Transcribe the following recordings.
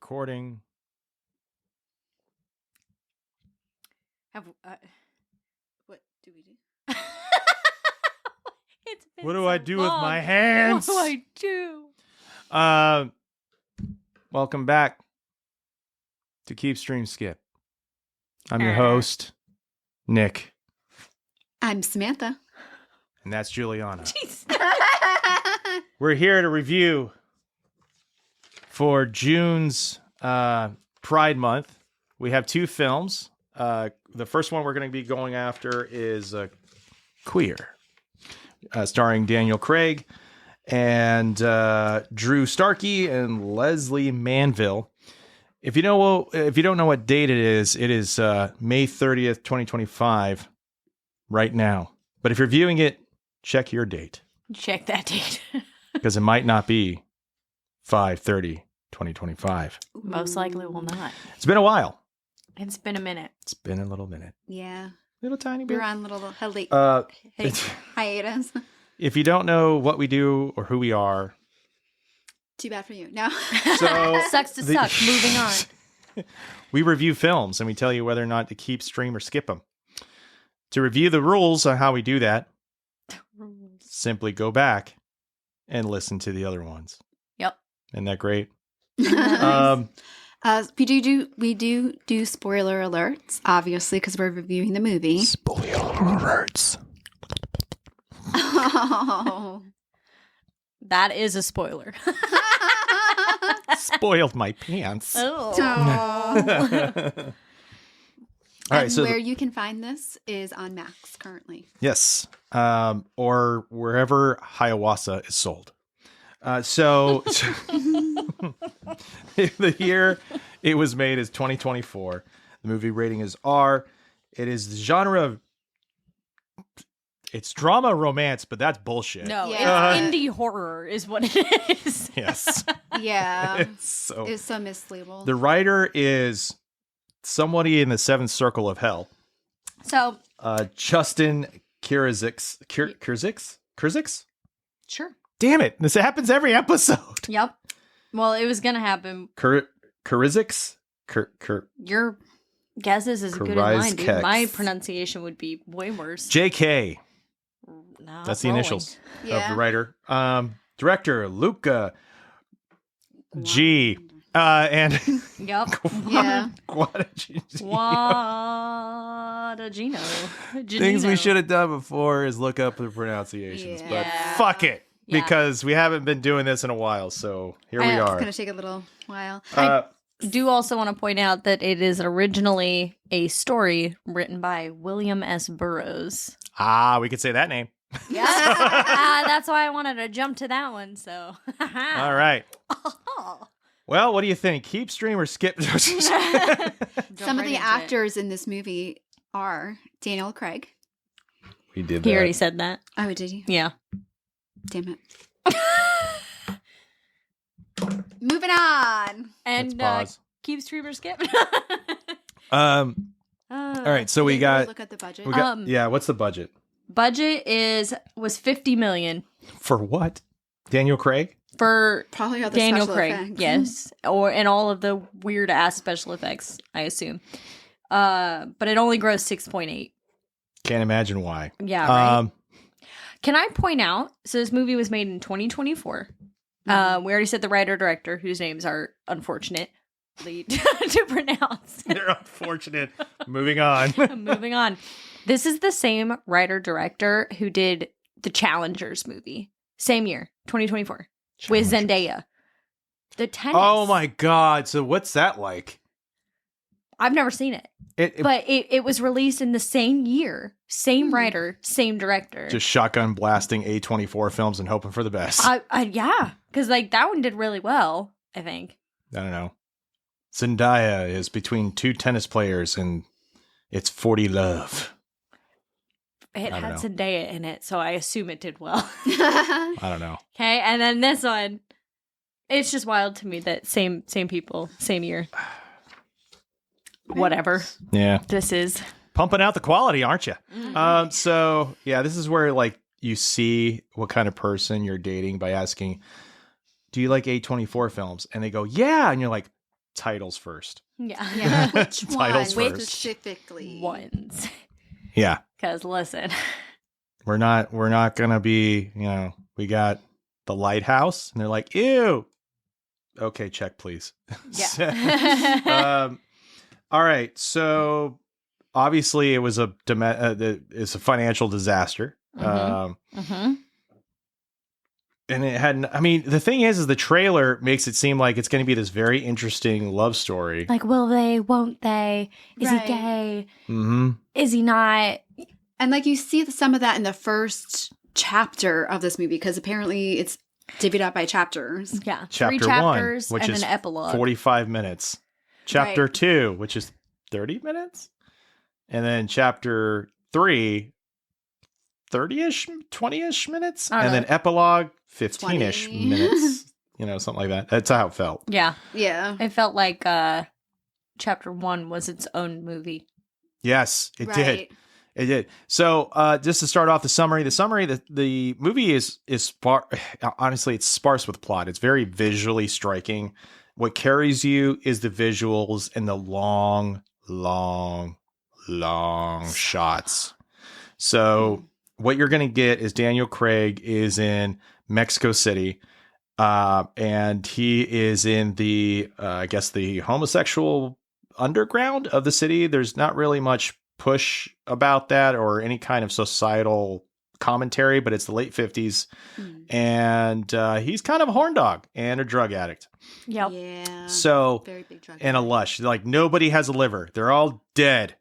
recording. What do we do? It's been What do so I do with long. my hands? What do I do? Welcome back to Keep Stream Skip. I'm your host, Nick, I'm Samantha. and that's Juliana. Jeez. We're here to review for June's Pride Month. We have two films. The first one we're going to be going after is Queer, starring Daniel Craig and Drew Starkey and Leslie Manville. If you don't know what date it is May 30th, 2025, right now. But if you're viewing it, check your date. Check that date. Because it might not be 5/30/2025. Most likely will not. It's been a while. It's been a minute. It's been a little minute. Yeah. Little tiny We bit. were on little It's- hiatus. If you don't know what we do or who we are, Too bad for you. No. so Sucks to suck. Moving on. we review films and we tell you whether or not to keep, stream, or skip them. To review the rules on how we do that, simply go back and listen to the other ones. Yep. Isn't that great? We do spoiler alerts, obviously, because we're reviewing the movie. Spoiler alerts. Oh. That is a spoiler. Spoiled my pants. Oh. All right, And so where you can find this is on Max currently. yes, or wherever Hiawatha is sold. So the year it was made is 2024. The movie rating is R. It is the genre of it's drama romance, but that's bullshit. No, Yeah. it's indie horror is what it is. Yes. Yeah. It's so It's so mislabeled. the writer is somebody in the seventh circle of hell. So, Justin Kurzix? sure. Damn it. This happens every episode. Yep. Well, it was going to happen. Kurzix? Your guess is as good as mine, dude. Kurzkex. My pronunciation would be way worse. JK. No, That's the rolling. initials of Yeah. the writer. Director, Luca G. And Yep. Yeah. Guadagnino. Things we should have done before is look up the pronunciations, but Yeah. fuck it. Yeah. Because we haven't been doing this in a while, so here we I know, It's are. going to take a little while. Do also want to point out that it is originally a story written by William S. Burroughs. We could say that name. Yeah. That's why I wanted to jump to that one. So, All right. Well, what do you think? Keep, stream, or skip? Some of the actors in this movie are Daniel Craig. We did He already said that. Oh, did you? Yeah. Damn it. Moving on. And pause. keep streamer skip. All right, so we Did got look at the budget. what's the budget? Budget was $50 million For what? Daniel Craig? for Probably all the Daniel special Craig. effects. Yes, and all of the weird ass special effects, I assume. But it only grossed 6.8. Can't imagine why. Yeah, right. Can I point out? So this movie was made in 2024. We already said the writer director, whose names are unfortunately to pronounce. They're unfortunate. Moving on. Moving on. This is the same writer director who did the Challengers movie, same year, 2024, with Zendaya. The tennis. Oh my god! So what's that like? I've never seen it. But it was released in the same year, same writer, same director. Just shotgun blasting A24 films and hoping for the best. Yeah, because like that one did really well, I think. I don't know. Zendaya is between two tennis players and it's 40 love. It I had don't know. Zendaya in it, so I assume it did well. I don't know. Okay, and then this one, it's just wild to me that same people, same year. Whatever Yeah. this is. Pumping out the quality, aren't you? Mm-hmm. So yeah, this is where like you see what kind of person you're dating by asking, do you like A24 films? And they go, yeah. And you're like, titles first. Yeah. Which Titles one first. specifically? Ones. Yeah. Because listen. We're not gonna be, we got The Lighthouse, and they're like, ew. Okay, check, please. Yeah. All right. So obviously, it was it's a financial disaster. And it had. I mean, the thing is the trailer makes it seem like it's going to be this very interesting love story. Like, will they? Won't they? Is Right. he gay? Mm-hmm. Is he not? And like you see some of that in the first chapter of this movie because apparently it's divvied up by chapters. Yeah. Chapter 3 chapters 1, which and is an epilogue. 45 minutes. Chapter Right. 2, which is 30 minutes. And then chapter 3, 30-ish, 20-ish minutes. I don't And know. then epilogue, 15-ish 20. minutes. Something like that. That's how it felt. Yeah. Yeah. It felt like chapter 1 was its own movie. Yes, it did. Right. It did. So, just to start off the summary, the movie is honestly, it's sparse with plot. It's very visually striking. What carries you is the visuals and the long shots. So, what you're going to get is Daniel Craig is in Mexico City, and he is in the, I guess, the homosexual underground of the city. There's not really much push about that or any kind of societal commentary, but it's the late 50s, and he's kind of a horn dog and a drug addict. Yep. Yeah. So, Very big drug. and a lush. Like, nobody has a liver. They're all dead.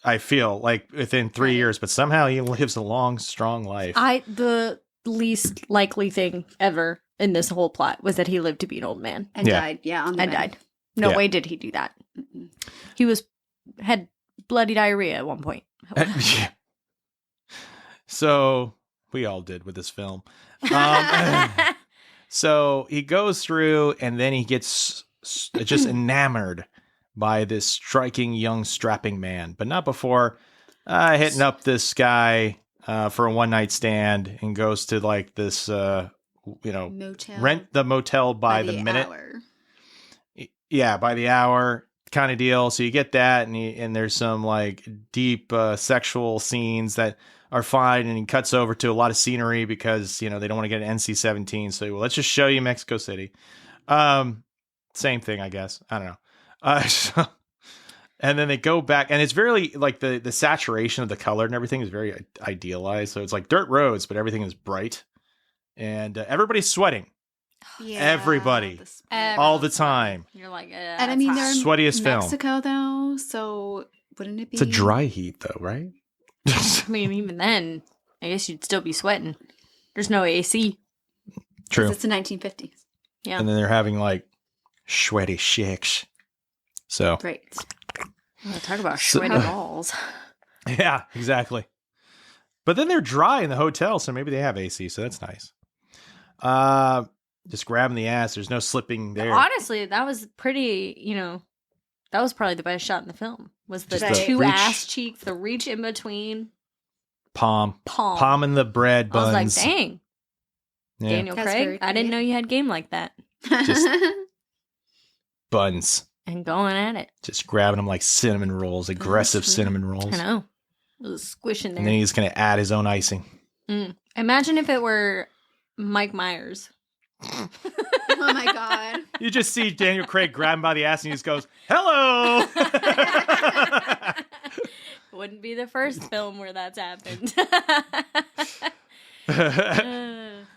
I feel like within 3 Right. years, but somehow he lives a long, strong life. The least likely thing ever in this whole plot was that he lived to be an old man and Yeah. died. Yeah. On the and bed. died. No Yeah. way did he do that. Mm-mm. He had bloody diarrhea at one point. Yeah. So we all did with this film. So he goes through, and then he gets just enamored by this striking young strapping man, but not before hitting up this guy for a one-night stand, and goes to like this, Motel. rent the motel by the minute. Hour. Yeah, by the hour kind of deal. So you get that, and there's some like deep sexual scenes that are fine, and he cuts over to a lot of scenery because they don't want to get an NC-17. So let's just show you Mexico City. Same thing, I guess. I don't know. And then they go back, and it's very like the saturation of the color and everything is very idealized. So it's like dirt roads, but everything is bright, and everybody's sweating. Yeah, Everybody. the sweat. All the time. You're like, And I mean, they're in Sweatiest film. Mexico, though, so wouldn't it be? It's a dry heat, though, right? I mean, even then, I guess you'd still be sweating. There's no AC. True. It's the 1950s. Yeah. And then they're having like sweaty shakes. So Right. Talk about So- sweaty balls. yeah, exactly. But then they're dry in the hotel, so maybe they have AC, so that's nice. Just grabbing the ass. There's no slipping there. Honestly, that was pretty, that was probably the best shot in the film. Was the Just the two reach. ass cheeks, the reach in between. Palm in the bread I was buns. like, dang, Yeah. Daniel That's Craig. very I didn't creative. know you had game like that. Just- Buns. And going at it. Just grabbing them like cinnamon rolls, aggressive That's cinnamon rolls. I know. It was squishing And there. then he's going to add his own icing. Imagine if it were Mike Myers. Oh my god. You just see Daniel Craig grab him by the ass and he just goes, hello. Wouldn't be the first film where that's happened.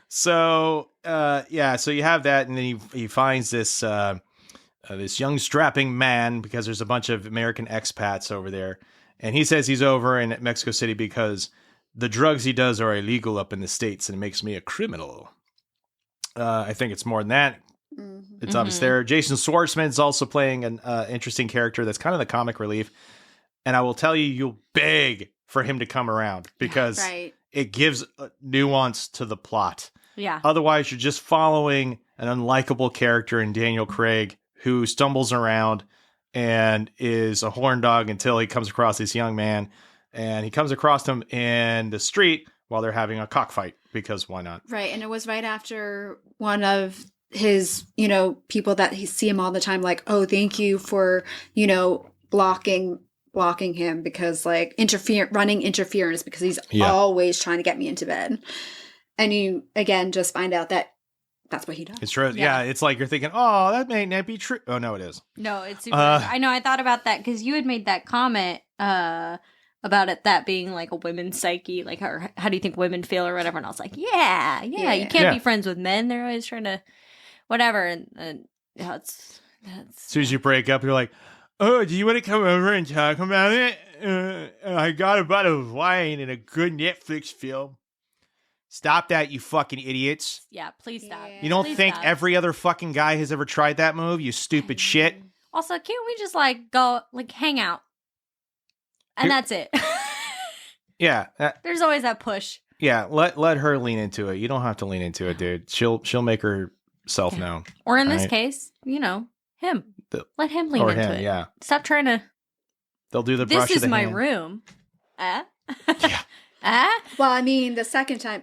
So, so you have that, and then he finds this this young strapping man because there's a bunch of American expats over there, and he says he's over in Mexico City because the drugs he does are illegal up in the States, and it makes me a criminal. I think it's more than that. Mhm. It's obvious there. Jason Schwartzman's also playing an interesting character that's kind of the comic relief, and I will tell you, you'll beg for him to come around because Right. it gives nuance to the plot. Yeah. Otherwise, you're just following an unlikable character in Daniel Craig who stumbles around and is a horn dog until he comes across this young man, and he comes across him in the street while they're having a cockfight because why not? Right. And it was right after one of his, people that he see him all the time, like, oh, thank you for, blocking him because like running interference because he's always trying to get me into bed. And you again just find out that that's what he does. It's true. Yeah. It's like you're thinking, oh, that may not be true. Oh no, it is. No, it's super. I know. I thought about that because you had made that comment about it that being like a women's psyche, like how do you think women feel or whatever. And I was like, yeah. You can't be friends with men. They're always trying to whatever. And that's as soon as you break up, you're like, oh, do you want to come over and talk about it? I got a bottle of wine and a good Netflix film. Stop that, you fucking idiots. Yeah, please stop. You don't think every other fucking guy has ever tried that move, you stupid shit? Also, can't we just like go like hang out? And that's it. Yeah. There's always that push. Yeah, let her lean into it. You don't have to lean into it, dude. She'll make herself known. Or in this case, him. Let him lean into it. Yeah. Stop trying to. They'll do the brush of the This is my hand. room. Yeah. Well, I mean, the second time,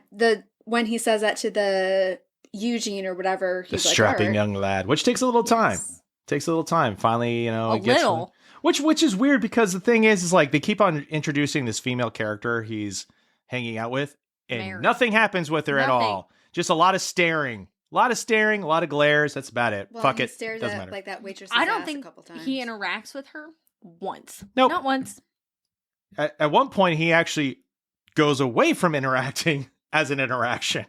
when he says that to the Eugene or whatever, he's the like, strapping young lad, which takes a little time. Yes. Takes a little time. Finally, a little. Which is weird because the thing is like they keep on introducing this female character he's hanging out with, and nothing happens with her at all. Just a lot of staring. A lot of glares. That's about it. Well, Fuck he it. stares Doesn't at matter. like that waitress. I don't think a couple times. he interacts with her once. Nope. Not once. At one point, he actually goes away from interacting as an interaction.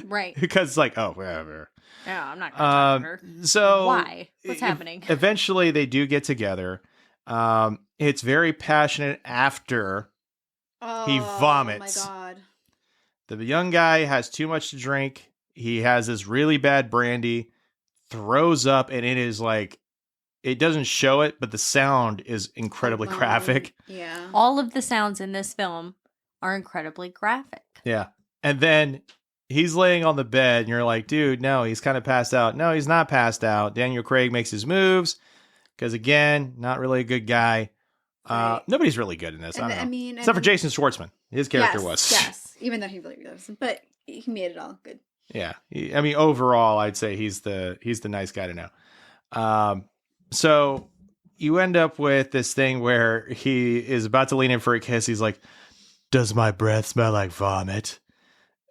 Right. Because it's like, oh, whatever. Yeah, I'm not going to talk to her. So why? What's happening? Eventually, they do get together. It's very passionate after he vomits. Oh, my God. The young guy has too much to drink. He has this really bad brandy, throws up, and it is like, it doesn't show it, but the sound is incredibly graphic. Yeah. All of the sounds in this film are incredibly graphic. Yeah. And then he's laying on the bed, and you're like, dude, no, he's kind of passed out. No, he's not passed out. Daniel Craig makes his moves, because again, not really a good guy. Right. Nobody's really good in this. I don't know. I mean, except for Jason Schwartzman. His character was. Yes, even though he really wasn't, but he made it all good. Yeah. I mean, overall, I'd say he's the nice guy to know. So you end up with this thing where he is about to lean in for a kiss. He's like, does my breath smell like vomit?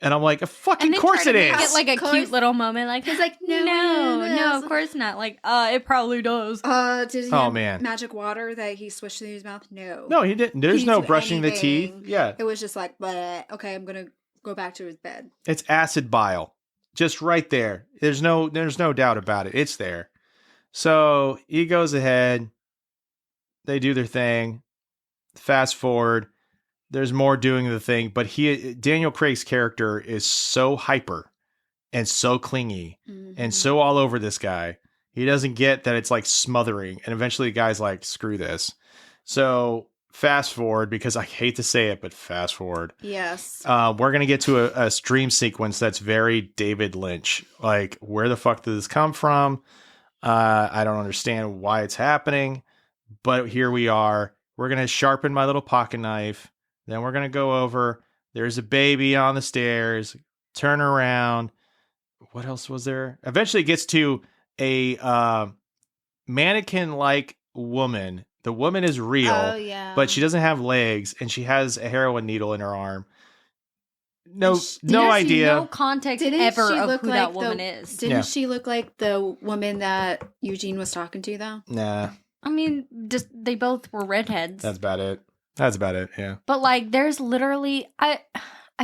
And I'm like, fucking course it is. Get like a cute little moment. Like, he's like, no, of course not. Like, it probably does. Did he have magic water that he swished through his mouth? No, he didn't. There's no brushing the teeth. Yeah, it was just like, okay, I'm gonna go back to his bed. It's acid bile, just right there. There's no doubt about it. It's there. So he goes ahead. They do their thing. Fast forward. There's more doing the thing, but Daniel Craig's character is so hyper and so clingy and so all over this guy. He doesn't get that it's like smothering, and eventually the guy's like, screw this. So fast forward, because I hate to say it, but fast forward. Yes. We're going to get to a dream sequence that's very David Lynch. Like, where the fuck did this come from? I don't understand why it's happening, but here we are. We're going to sharpen my little pocket knife. Then we're going to go over. There's a baby on the stairs. Turn around. What else was there? Eventually it gets to a mannequin-like woman. The woman is real, but she doesn't have legs, and she has a heroin needle in her arm. No idea. No context ever of who that woman is. Didn't she look like the woman that Eugene was talking to, though? Nah. I mean, just they both were redheads. That's about it. Yeah. But like, there's literally, I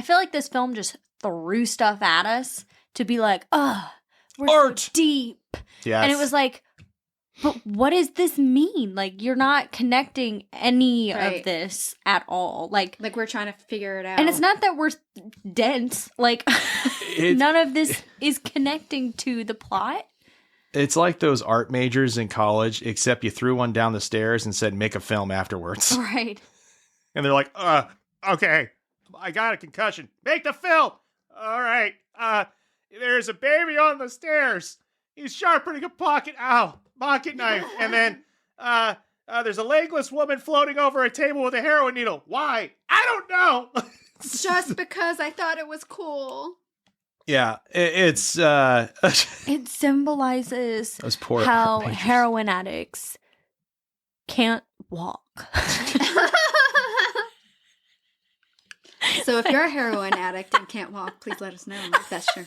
feel like this film just threw stuff at us to be like, we're art so deep. Yes. And it was like, but what does this mean? Like, you're not connecting any of this at all. Like we're trying to figure it out. And it's not that we're dense. Like, none of this is connecting to the plot. It's like those art majors in college, except you threw one down the stairs and said, make a film afterwards. Right. And they're like, okay, I got a concussion. Make the film. All right. There's a baby on the stairs. He's sharpening a pocket knife. And then there's a legless woman floating over a table with a heroin needle. Why? I don't know. Just because I thought it was cool. Yeah, it's It symbolizes those poor how majors. heroin addicts can't walk. So if you're a heroin addict and can't walk, please let us know if that's true.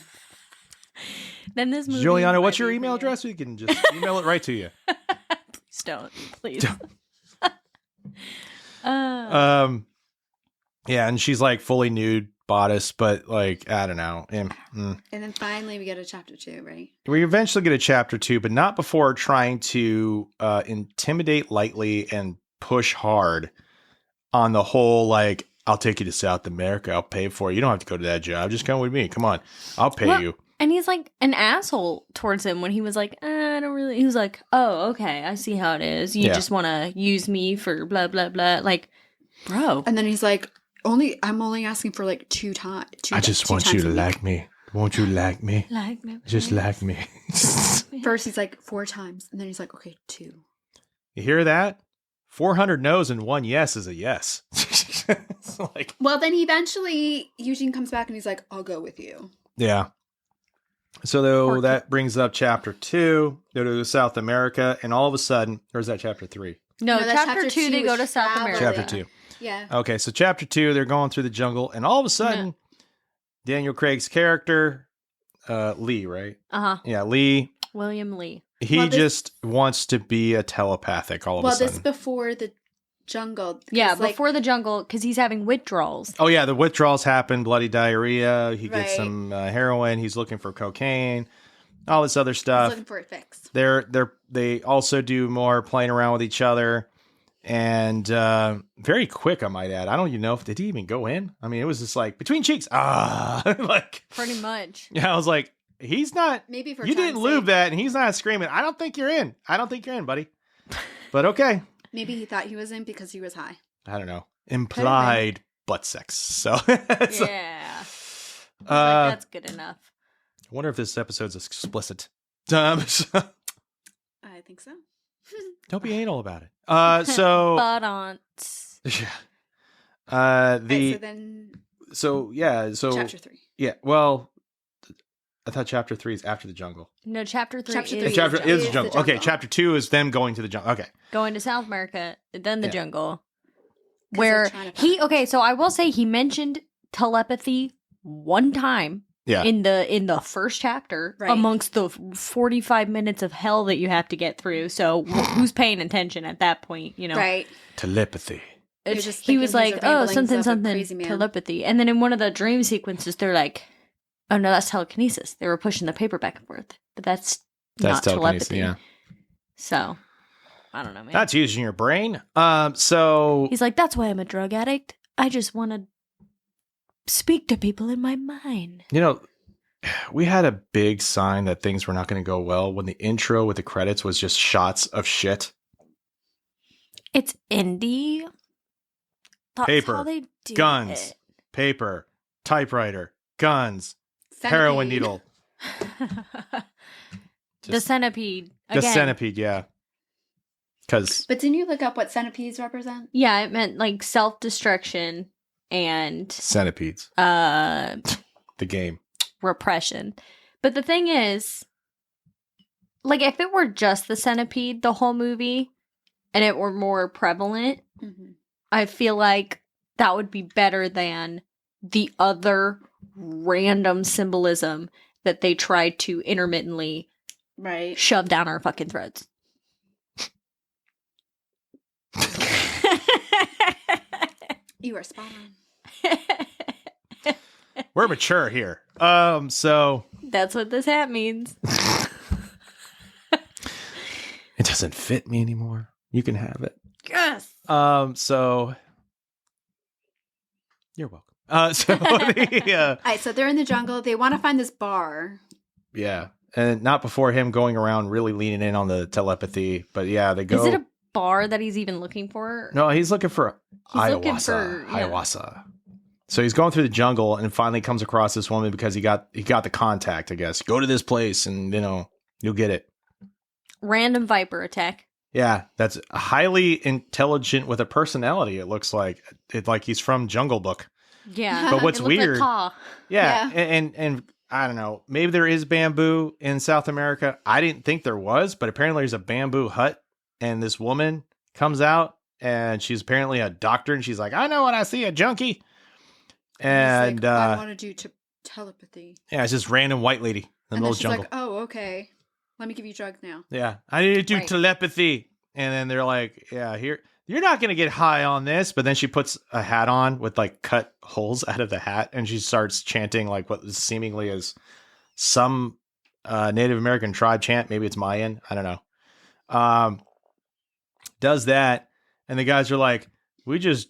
Then this movie Juliana, might what's your be email for you. address? We can just email it right to you. Please don't. Please. Yeah, and she's like fully nude bodice, but like I don't know. And then finally we get a chapter 2, right? We eventually get a chapter 2, but not before trying to intimidate lightly and push hard on the whole, like, I'll take you to South America. I'll pay for it. You don't have to go to that job. Just come with me. Come on. I'll pay you. And he's like an asshole towards him when he was like, I don't really. He was like, oh, okay. I see how it is. You just want to use me for blah, blah, blah. Like, bro. And then he's like, I'm only asking for like 2 times. I just want you to like me. Won't you like me? Like me. Just like me. First he's like 4 times. And then he's like, okay, 2. You hear that? 400 no's and 1 yes is a yes. It's like, Well, then eventually Eugene comes back and he's like, I'll go with you. yeah. So though that brings up chapter 2, go to South America, and all of a sudden, or is that chapter 3? No, that's chapter 2, they go to South travel. America. Chapter 2. Yeah. Okay, so chapter 2, they're going through the jungle, and all of a sudden, Daniel Craig's character, Lee, right? Uh-huh. Yeah, Lee. William Lee. He just wants to be a telepathic all of a sudden. Well, this before the jungle. Yeah, like, before the jungle, because he's having withdrawals. Oh, yeah, the withdrawals happen, bloody diarrhea. He gets Right. some heroin. He's looking for cocaine, all this other he's stuff. looking for a fix. They also do more playing around with each other. And very quick, I might add. I don't even know did he even go in? I mean, it was just like between cheeks. Like Pretty much. yeah, I was like, he's not. Maybe for You didn't time's lube sake. that, and he's not screaming. I don't think you're in. I don't think you're in, buddy. But okay, Maybe he thought he was in because he was high. I don't know. Implied butt sex. So Yeah. That's good enough. I wonder if this episode's explicit. I think so. Don't be anal about it. So But aunts. yeah. So chapter 3. Yeah. Well, I thought chapter 3 is after the jungle. No, chapter 3 Chapter is three Chapter is the the jungle. Okay, jungle. chapter 2 is them going to the jungle. Okay. going to South America, then the Yeah. jungle. 'Cause Where they're trying to okay, so I will say he mentioned telepathy one time Yeah. in the first chapter Right. amongst the 45 minutes of hell that you have to get through. So who's paying attention at that point, you know? Right. Telepathy. You're It's- just he was thinking like, these are oh, ramblings something, of a something, crazy man. telepathy. And then in one of the dream sequences, they're like, oh, no, that's telekinesis. They were pushing the paper back and forth. But that's not telekinesis, telepathy. yeah. So, I don't know, man. That's using your brain. So He's like, that's why I'm a drug addict. I just want to speak to people in my mind. you know, we had a big sign that things were not going to go well when the intro with the credits was just shots of shit. It's indie. That's Paper, how they do guns, it. paper, typewriter, guns, Centipede. heroin needle. The Just- centipede. The Again. centipede, yeah. Because But didn't you look up what centipedes represent? Yeah, it meant like self-destruction and centipedes, the game. repression. But the thing is, like, if it were just the centipede the whole movie and it were more prevalent, Mm-hmm. I feel like that would be better than the other random symbolism that they tried to intermittently Right. shove down our fucking throats. You are spot on. We're mature here. So That's what this hat means. it doesn't fit me anymore. You can have it. Yes. So you're welcome. So the All right, so they're in the jungle. They want to find this bar. yeah, and not before him going around really leaning in on the telepathy, but yeah, they go. Is it a bar that he's even looking for? No, he's looking for He's ayahuasca. looking for- yeah. Ayahuasca. So he's going through the jungle and finally comes across this woman because he got the contact. I guess go to this place and you'll get it. Random viper attack. Yeah, that's highly intelligent with a personality. It looks like he's from Jungle Book. Yeah. But what's It looked like weird- Caw. Yeah, Yeah. and I don't know, maybe there is bamboo in South America. I didn't think there was, but apparently there's a bamboo hut, and this woman comes out, and she's apparently a doctor, and she's like, I know when I see a junkie. And like, I want to do telepathy. Yeah, it's just random white lady in the middle of the jungle. Like, oh, okay. Let me give you drugs now. Yeah, I need to do telepathy. And then they're like, yeah, here, you're not going to get high on this. But then she puts a hat on with like cut holes out of the hat. And she starts chanting like what seemingly is some Native American tribe chant. Maybe it's Mayan. I don't know. Does that. And the guys are like, we just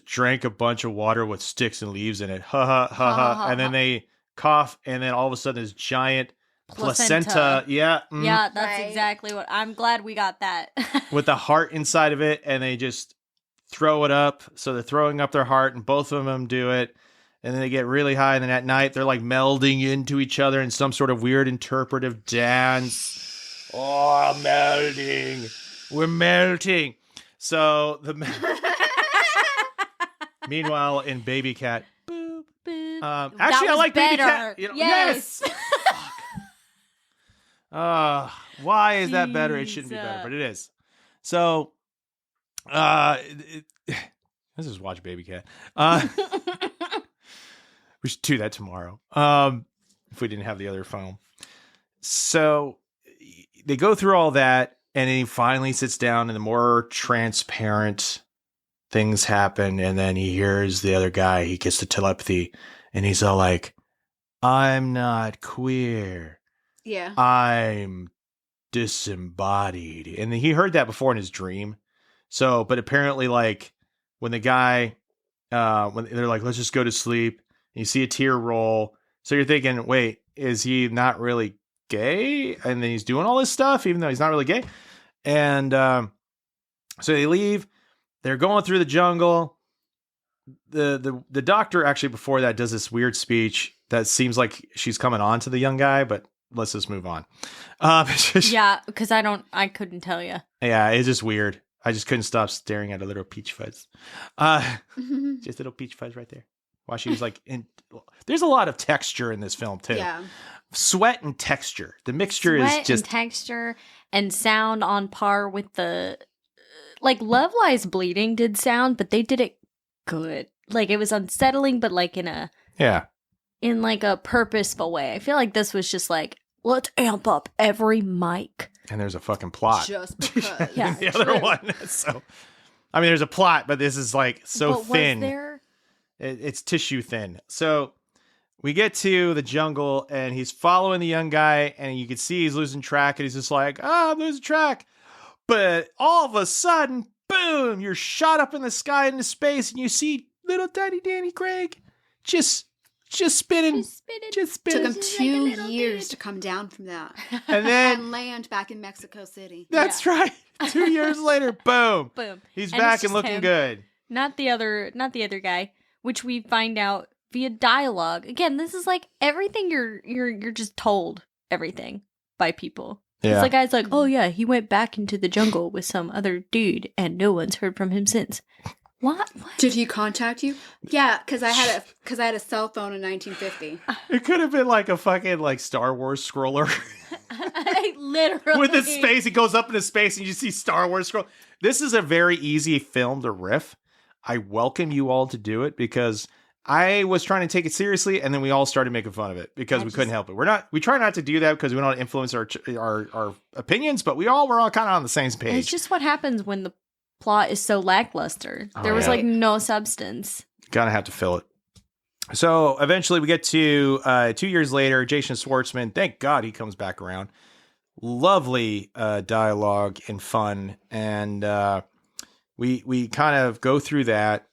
drank a bunch of water with sticks and leaves in it. Ha ha ha ha. And then they cough. And then all of a sudden this giant placenta. Yeah. Yeah, that's exactly what. I'm glad we got that. With the heart inside of it, and they just throw it up. So they're throwing up their heart, and both of them do it. And then they get really high, and then at night they're like melding into each other in some sort of weird interpretive dance. Oh, melding. We're melting. So meanwhile, in Baby Cat, boop, boop. Actually, I like better. Baby Cat. You know, yes. Why is that better? It shouldn't be better, but it is. So, let's just watch Baby Cat. We should do that tomorrow. If we didn't have the other film. So they go through all that, and then he finally sits down, and the more transparent things happen, and then he hears the other guy. He gets the telepathy, and he's all like, "I'm not queer. Yeah. I'm disembodied." And he heard that before in his dream. So, but apparently, like, when the guy, when they're like, let's just go to sleep, and you see a tear roll. So you're thinking, wait, is he not really gay? And then he's doing all this stuff, even though he's not really gay. And so they leave. They're going through the jungle. The doctor actually before that does this weird speech that seems like she's coming on to the young guy, but let's just move on. Yeah, because I couldn't tell you. Yeah, it's just weird. I just couldn't stop staring at a little peach fuzz. Just a little peach fuzz right there. While she was like, there's a lot of texture in this film too. Yeah. Sweat and texture. The mixture is just and texture and sound on par with the, like, Love Lies Bleeding did sound, but they did it good. Like, it was unsettling, but like in a purposeful way. I feel like this was just like, let's amp up every mic. And there's a fucking plot. Just because. Yeah, the other one. So, I mean, there's a plot, but this is like so thin. Was there? It's tissue thin. So we get to the jungle, and he's following the young guy, and you can see he's losing track, and he's just like, I'm losing track. But all of a sudden, boom, you're shot up in the sky into space, and you see little tiny Danny Craig just spinning. Took him 2 years to come down from that. And then and land back in Mexico City. That's right. 2 years later, boom. Boom. He's And back it's and just looking him. good. Not the other guy, which we find out via dialogue. Again, this is like everything you're just told everything by people. Yeah. It's like guy's like, oh yeah, he went back into the jungle with some other dude, and no one's heard from him since. What? Did he contact you? Yeah, because I had a cell phone in 1950. It could have been like a fucking like Star Wars scroller. Literally. With the space, it goes up into space and you see Star Wars scroll. This is a very easy film to riff. I welcome you all to do it because I was trying to take it seriously, and then we all started making fun of it because we couldn't help it. We try not to do that because we don't want to influence our opinions, but we're all kind of on the same page. It's just what happens when the plot is so lackluster. There was like no substance. Gotta have to fill it. So eventually we get to 2 years later, Jason Schwartzman. Thank God he comes back around. Lovely dialogue and fun, and we kind of go through that,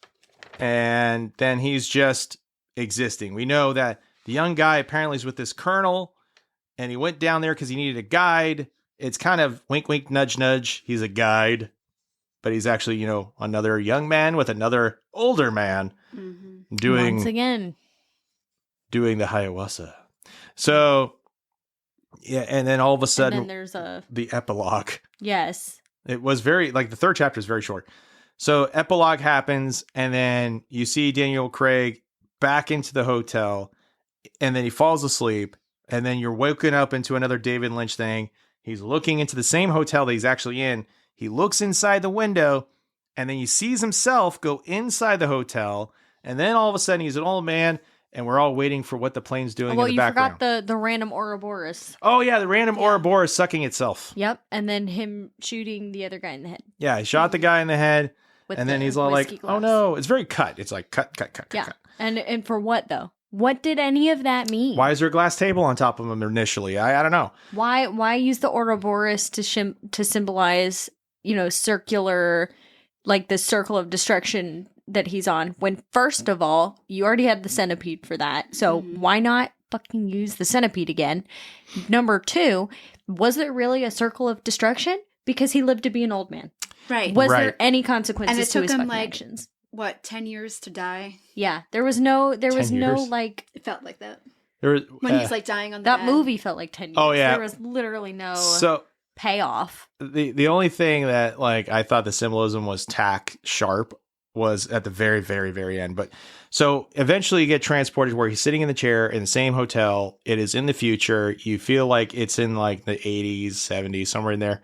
and then he's just existing. We know that the young guy apparently is with this colonel, and he went down there because he needed a guide. It's kind of wink, wink, nudge, nudge. He's a guide, but he's actually, another young man with another older man doing once again doing the ayahuasca. So. Yeah, and then all of a sudden, and then there's the epilogue. Yes. It was very, the third chapter is very short. So epilogue happens, and then you see Daniel Craig back into the hotel, and then he falls asleep, and then you're woken up into another David Lynch thing. He's looking into the same hotel that he's actually in. He looks inside the window, and then he sees himself go inside the hotel, and then all of a sudden he's an old man, and we're all waiting for what the plane's doing in the background. Well, you forgot the random Ouroboros. Oh, yeah, the random Ouroboros sucking itself. Yep, and then him shooting the other guy in the head. Yeah, he shot the guy in the head, and then he's all like, glass. oh no. It's very cut. It's like cut. Yeah, and for what, though? What did any of that mean? Why is there a glass table on top of him initially? I don't know. Why use the Ouroboros to symbolize, circular, like the circle of destruction that he's on, when first of all, you already had the centipede for that. So why not fucking use the centipede again? Number two, was it really a circle of destruction? Because he lived to be an old man. Right. Was there any consequences and it to took his him fucking like actions? What, 10 years to die? Yeah, there was no like. It felt like that. There was, when he's like dying on the that bed. movie felt like 10 years. Oh, yeah. There was literally no payoff. The only thing that like I thought the symbolism was tack sharp was at the very, very, very end. But so eventually you get transported where he's sitting in the chair in the same hotel. It is in the future. You feel like it's in like the 80s, 70s, somewhere in there.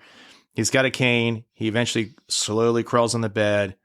He's got a cane. He eventually slowly crawls on the bed.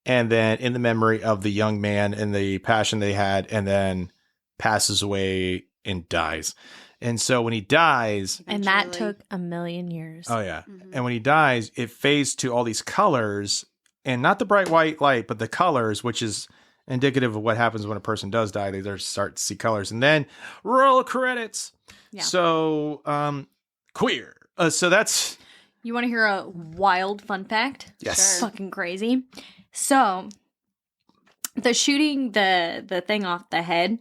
And then in the memory of the young man and the passion they had, and then passes away and dies. And so when he dies... And that took 1,000,000 years. Oh, yeah. Mm-hmm. And when he dies, it fades to all these colors, and not the bright white light, but the colors, which is indicative of what happens when a person does die. They start to see colors. And then roll credits. Yeah. So, queer. So that's... You want to hear a wild fun fact? Yes. Sure. Fucking crazy. So, the shooting the thing off the head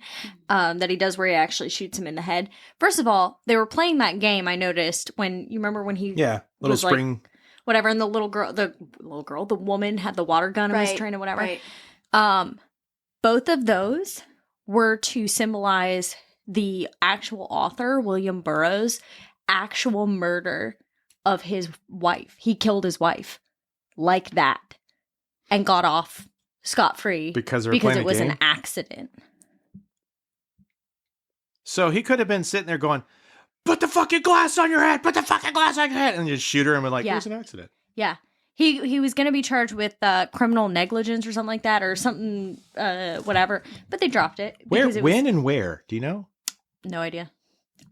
that he does where he actually shoots him in the head. First of all, they were playing that game, I noticed, when you remember when he little spring like, whatever, and the woman had the water gun and was trying to whatever. Right. Both of those were to symbolize the actual author, William Burroughs, actual murder of his wife. He killed his wife like that and got off scot-free because it was an accident. So he could have been sitting there going, put the fucking glass on your head, put the fucking glass on your head, and just shoot her and be like, it was an accident. Yeah. He was going to be charged with criminal negligence or something like that, or something, whatever, but they dropped it. When and where? Do you know? No idea.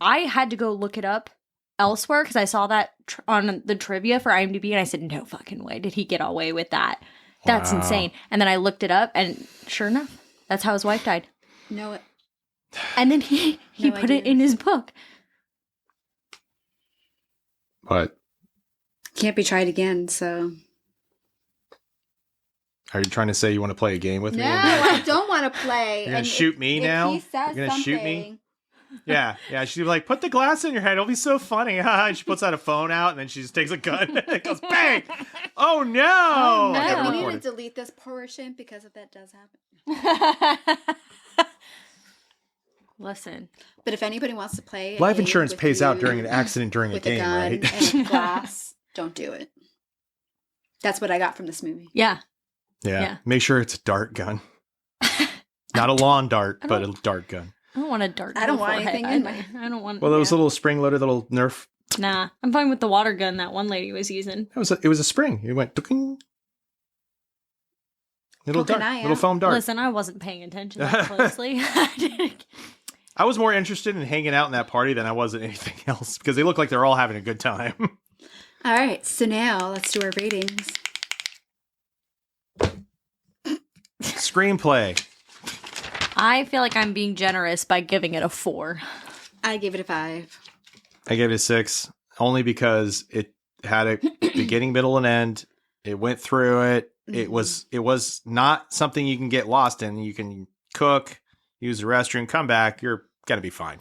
I had to go look it up elsewhere because I saw that on the trivia for IMDb, and I said, no fucking way did he get away with that. That's insane. And then I looked it up, and sure enough, that's how his wife died. Know it. And then he put it in his book. What? Can't be tried again, so. Are you trying to say you want to play a game with me? No, I don't want to play. You're going to shoot me now? You're going to shoot me? Yeah. She'd be like, put the glass in your head. It'll be so funny. She puts out a phone out, and then she just takes a gun. And it goes, bang! Oh, no! Okay, we need to delete this portion because if that does happen. Listen. But if anybody wants to play... Life insurance pays out during an accident during a game, right? With a gun and a glass, don't do it. That's what I got from this movie. Yeah. Make sure it's a dart gun. Not a lawn dart, but a dart gun. I don't want a dart gun. I don't want anything in my... I don't want... Well, those little spring-loaded little Nerf... Nah, I'm fine with the water gun that one lady was using. It was a spring. It went... Little dart. Little foam dart. Listen, I wasn't paying attention that closely. I was more interested in hanging out in that party than I was in anything else because they look like they're all having a good time. All right, so now let's do our ratings. Screenplay. I feel like I'm being generous by giving it a 4. I gave it a 5. I gave it a 6 only because it had a beginning, middle, and end. It went through it. Mm-hmm. It was not something you can get lost in. You can cook, use the restroom, come back. You're going to be fine.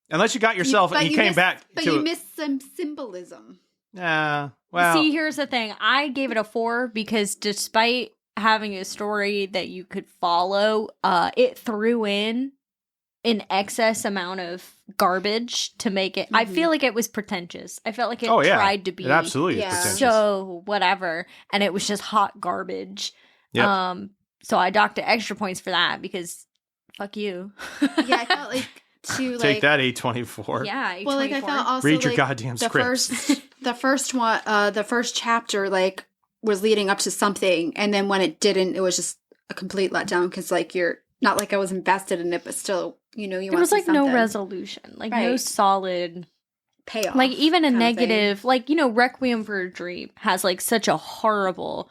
Unless you got yourself and you came back. But you missed some symbolism. Yeah. Well. See, here's the thing. I gave it a 4 because despite having a story that you could follow, it threw in an excess amount of garbage to make it. Mm-hmm. I feel like it was pretentious. I felt like it tried to be. It absolutely is pretentious. So whatever, and it was just hot garbage. Yep. So I docked it extra points for that because fuck you. Yeah, I felt like to Take that, A24. Yeah, well, like I felt also Read your like goddamn scripts. the first one, the first chapter, like was leading up to something, and then when it didn't, it was just a complete letdown because like you're not like I was invested in it, but still, you know, there was like no resolution, like no solid payoff, like even a negative, like, you know, Requiem for a Dream has like such a horrible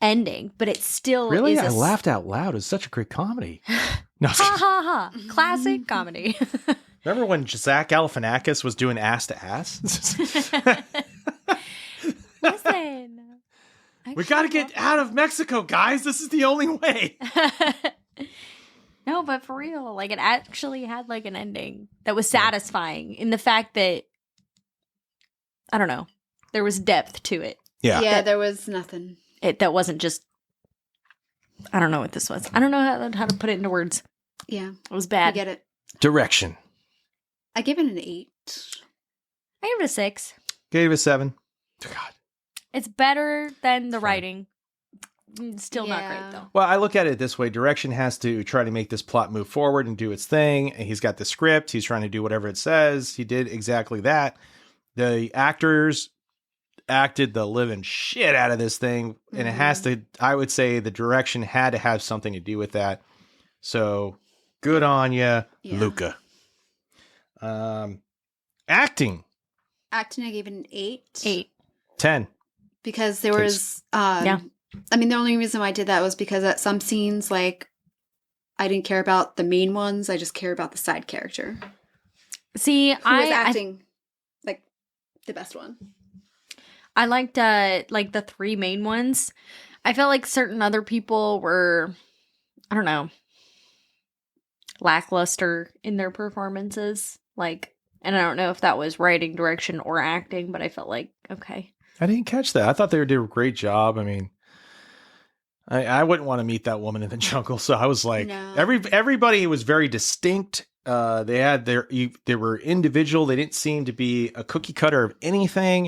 ending, but it still really, is I laughed out loud. It was such a great comedy. No, ha ha ha! Classic comedy. remember when Zach Galifianakis was doing ass to ass? Listen, we got to get out of Mexico, guys. This is the only way. No, but for real, like it actually had like an ending that was satisfying in the fact that, I don't know, there was depth to it. Yeah, there was nothing. That wasn't just, I don't know what this was. I don't know how to put it into words. Yeah. It was bad. I get it. Direction. I give it an 8. I give it a 6. Gave it a 7. Oh, God. It's better than the writing. Still not great, though. Well, I look at it this way. Direction has to try to make this plot move forward and do its thing. And he's got the script. He's trying to do whatever it says. He did exactly that. The actors acted the living shit out of this thing. And it has to, I would say the direction had to have something to do with that. So good on you, Luca. Acting. Acting, I gave it an 8. 8. 10. Because there was, I mean, the only reason why I did that was because at some scenes, like, I didn't care about the main ones. I just care about the side character. See, Who was acting, like, the best one. I liked, like, the 3 main ones. I felt like certain other people were, I don't know, lackluster in their performances. Like, and I don't know if that was writing, direction, or acting, but I felt like, okay. I didn't catch that. I thought they did a great job. I mean, I wouldn't want to meet that woman in the jungle. So I was like, everybody was very distinct. They had they were individual. They didn't seem to be a cookie cutter of anything.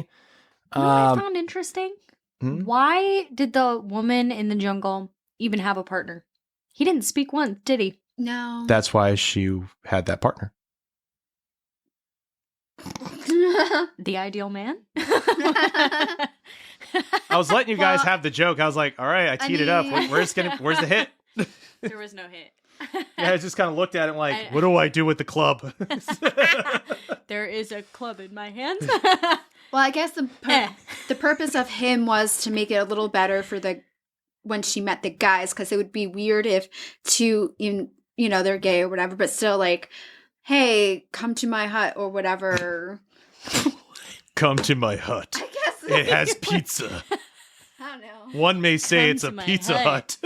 You know what I found interesting? Why did the woman in the jungle even have a partner? He didn't speak once, did he? No. That's why she had that partner. The ideal man? I was letting you guys have the joke. I was like, all right, I teed it up. Where's the hit? There was no hit. Yeah, I just kind of looked at it like, what do I do with the club? There is a club in my hands. Well, I guess the purpose of him was to make it a little better for when she met the guys, because it would be weird if they're gay or whatever, but still like, hey, come to my hut or whatever. Come to my hut. I guess it has pizza. I don't know. One may say it's a Pizza Hut.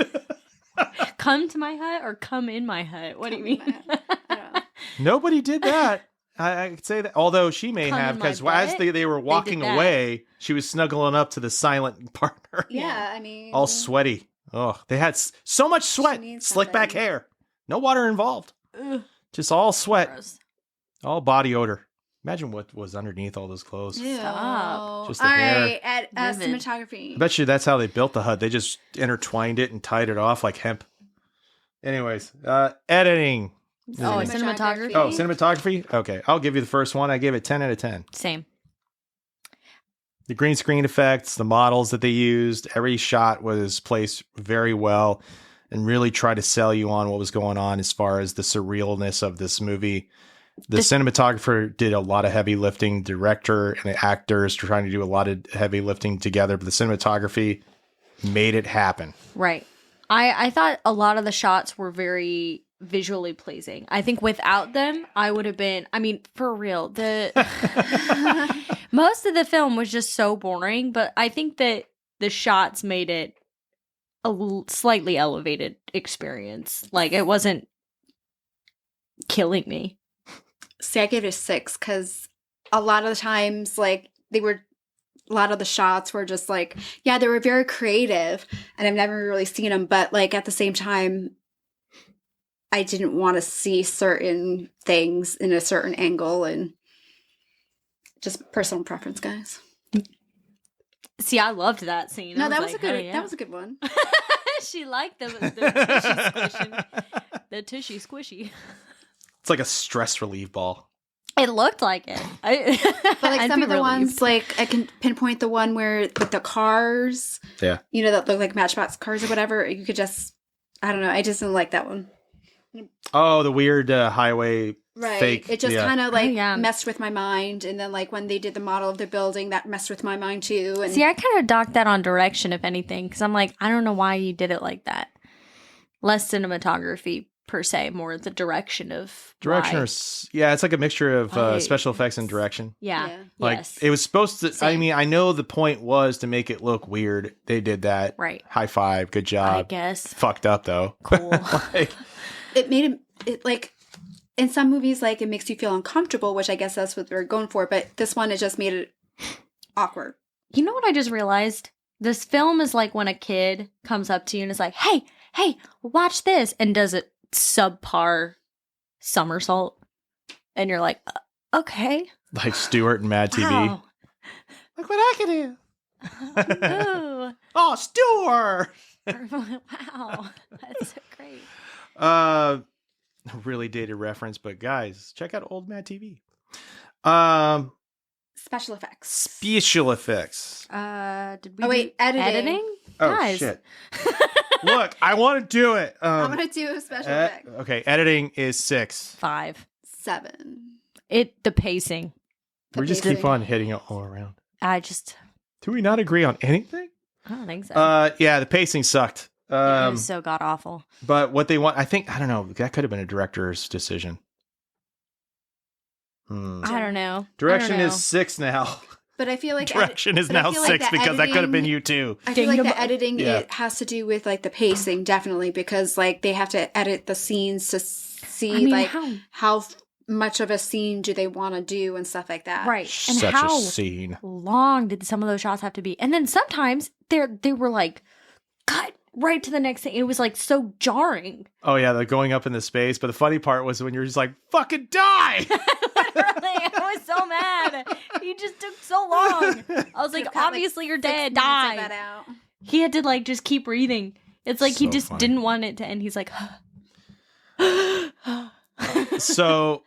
Come to my hut or come in my hut? What do you mean? I don't know. Nobody did that. I could say that, although she may have, because as they were walking away, she was snuggling up to the silent partner. Yeah, I mean, all sweaty. Oh, they had so much sweat, slick back hair, no water involved, just all sweat, Gross. all body odor. Imagine what was underneath all those clothes. Stop. Just the all hair. right, at cinematography. I bet you that's how they built the hut. They just intertwined it and tied it off like hemp. Anyways, editing. Cinematography. Oh, cinematography? Okay, I'll give you the first one. I gave it 10 out of 10. Same. The green screen effects, the models that they used, every shot was placed very well and really tried to sell you on what was going on as far as the surrealness of this movie. The cinematographer did a lot of heavy lifting, director and the actors trying to do a lot of heavy lifting together, but the cinematography made it happen. Right. I thought a lot of the shots were very visually pleasing. I think without them, I would have been, I mean, for real, most of the film was just so boring, but I think that the shots made it a slightly elevated experience. Like, it wasn't killing me. See, I gave it a 6 because a lot of the times, like, a lot of the shots were just like, yeah, they were very creative and I've never really seen them, but like at the same time, I didn't want to see certain things in a certain angle, and just personal preference, guys. See, I loved that scene. No, that was a good one. She liked the squishing. the tushy squishy. It's like a stress relief ball. It looked like it. But like some of the ones, like I can pinpoint the one where with the cars. Yeah. You know, that look like Matchbox cars or whatever. You could just, I don't know. I just didn't like that one. Oh, the weird highway fake. It just kind of like messed with my mind. And then like when they did the model of the building, that messed with my mind too. And see, I kind of docked that on direction, if anything, because I'm like, I don't know why you did it like that. Less cinematography per se, more the direction of direction. Why. Or yeah, it's like a mixture of special effects and direction. Yeah. Like it was supposed to. Same. I mean, I know the point was to make it look weird. They did that. Right. High five. Good job. I guess. Fucked up though. Cool. Like, it made it like in some movies, like it makes you feel uncomfortable, which I guess that's what they're going for. But this one, it just made it awkward. You know what I just realized? This film is like when a kid comes up to you and is like, hey, watch this, and does a subpar somersault. And you're like, okay. Like Stewart and Mad TV. Wow. Look what I can do. Ooh. Oh, Stewart. Wow. That's so great. Really dated reference, but guys, check out old Mad TV. Special effects. Special effects. Did we do editing? Oh, Guys. shit. Look, I want to do it. I'm going to do a special effect. Okay, editing is 6. 5. 7. The pacing. We just keep on hitting it all around. Do we not agree on anything? I don't think so. Yeah, the pacing sucked. It was so god awful. But what they want, I don't know, that could have been a director's decision. I don't know. Direction is 6 now. But I feel like direction is now 6 because that could have been you too. I feel like the editing it has to do with like the pacing, definitely, because like they have to edit the scenes to see how much of a scene do they want to do and stuff like that. Right. And Such how a scene. long did some of those shots have to be? And then sometimes they were like cut right to the next thing. It was like so jarring. Oh yeah, they're going up in the space. But the funny part was when you're just like, fucking die! Literally, I was so mad. He just took so long. I was like, obviously you're dead. Die. He had to like just keep breathing. It's like he just didn't want it to end. He's like, So,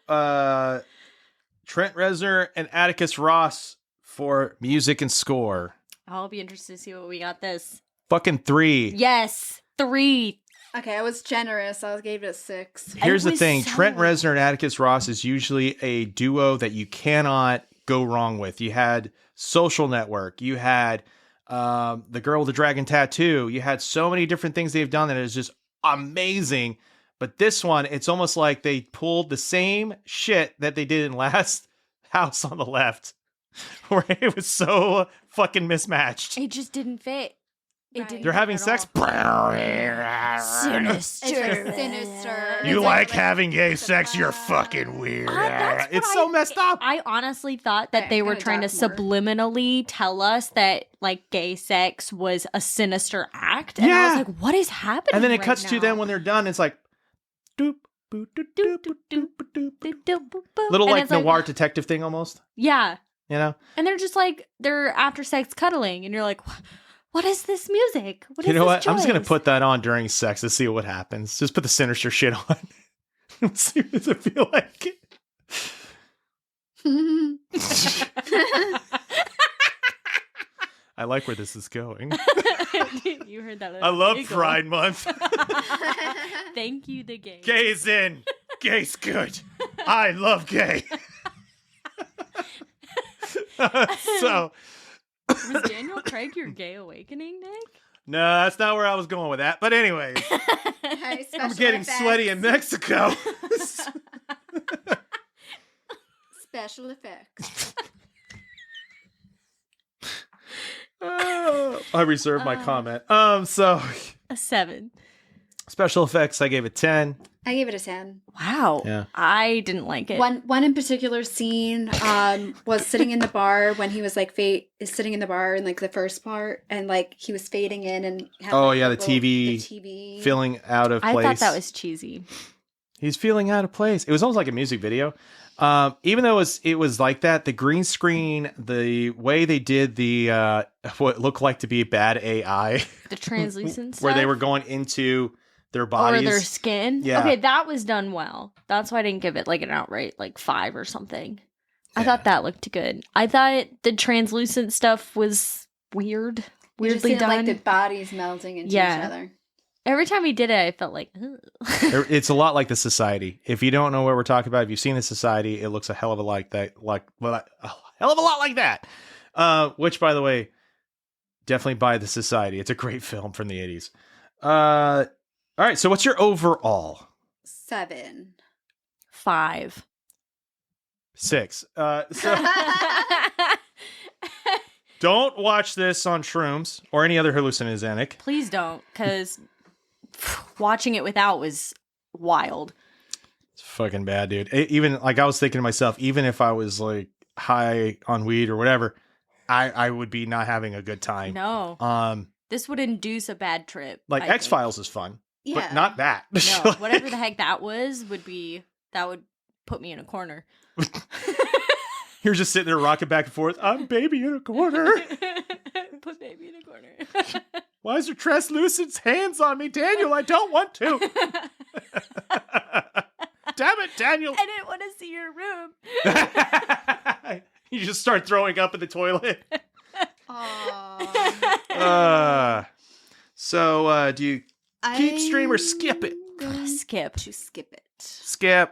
Trent Reznor and Atticus Ross for music and score. I'll be interested to see what we got this. Fucking 3. Yes, 3. Okay, I was generous. I gave it a 6. Here's the thing. Trent Reznor and Atticus Ross is usually a duo that you cannot go wrong with. You had Social Network. You had The Girl with the Dragon Tattoo. You had so many different things they've done that is just amazing. But this one, it's almost like they pulled the same shit that they did in Last House on the Left, where it was so fucking mismatched. It just didn't fit. Right. They're having sex. Sinister. You like having gay sex? You're fucking weird. It's so messed up. I honestly thought that they were trying to subliminally tell us that like gay sex was a sinister act. And I was like, what is happening? And then it cuts to them when they're done. It's like, doop, boop, doop, doop, doop, doop, doop. Little like noir detective thing almost. Yeah. You know? And they're just like, they're after sex cuddling. And you're like, what is this music? You know what? I'm just going to put that on during sex to see what happens. Just put the sinister shit on. Let's see what does it feel like. I like where this is going. You heard that. I love Pride Month. Thank you, the gay. Gay's in. Gay's good. I love gay. So... Was Daniel Craig your gay awakening, Nick? No, that's not where I was going with that. But anyways, I'm getting sweaty in Mexico. Special effects. I reserve my comment. So a 7. Special effects, I gave it 10. I gave it a 10. Wow. Yeah. I didn't like it. One in particular scene was sitting in the bar when he was like sitting in the bar in like the first part, and like he was fading in and had, the TV feeling out of place. I thought that was cheesy. He's feeling out of place. It was almost like a music video. Even though it was like that, the green screen, the way they did the what looked like to be bad AI, the translucent stuff, where they were going into their bodies. Or their skin. Yeah. Okay, that was done well. That's why I didn't give it like an outright like 5 or something. I thought that looked good. I thought the translucent stuff was weird. Weirdly done. Like the bodies melting into each other. Every time he did it, I felt like, ugh. It's a lot like The Society. If you don't know what we're talking about, if you've seen The Society, it looks a hell of a lot like that. Which, by the way, definitely buy The Society. It's a great film from the 80s. All right, so what's your overall? 7. 5. 6. Don't watch this on shrooms or any other hallucinogenic. Please don't, because watching it without was wild. It's fucking bad, dude. Even like I was thinking to myself, even if I was like high on weed or whatever, I would be not having a good time. No. This would induce a bad trip. Like X-Files is fun, but not that. No, whatever the heck that would put me in a corner. You're just sitting there rocking back and forth. I'm baby in a corner. Put baby in a corner. Why is your translucent hands on me, Daniel? I don't want to. Damn it, Daniel. I didn't want to see your room. You just start throwing up in the toilet. So, do you keep stream or skip it? Skip. To skip it. Skip.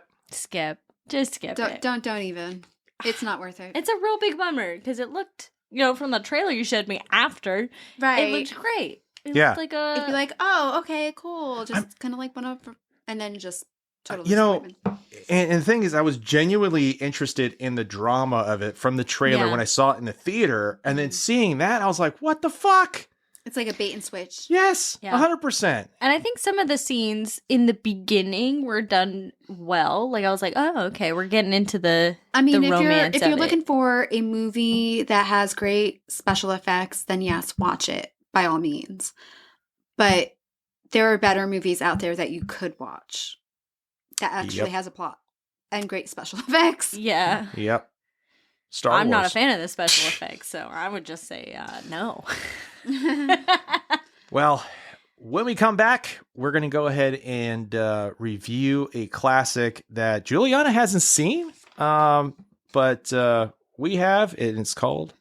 Just skip it. Don't even. It's not worth it. It's a real big bummer because it looked, from the trailer you showed me after, right. It looked great. It Yeah. looked like It'd be like, oh, okay, cool. Just kind of like went up, and then just totally. And the thing is, I was genuinely interested in the drama of it from the trailer when I saw it in the theater, and then seeing that, I was like, what the fuck? It's like a bait and switch. Yes, 100%. And I think some of the scenes in the beginning were done well. Like I was like, oh, okay, we're getting into the romance if you're looking for a movie that has great special effects, then yes, watch it by all means. But there are better movies out there that you could watch that actually has a plot and great special effects. Yeah. Yep. Star Wars. I'm not a fan of the special effects, so I would just say no. Well, when we come back, we're going to go ahead and review a classic that Juliana hasn't seen, but we have, and it's called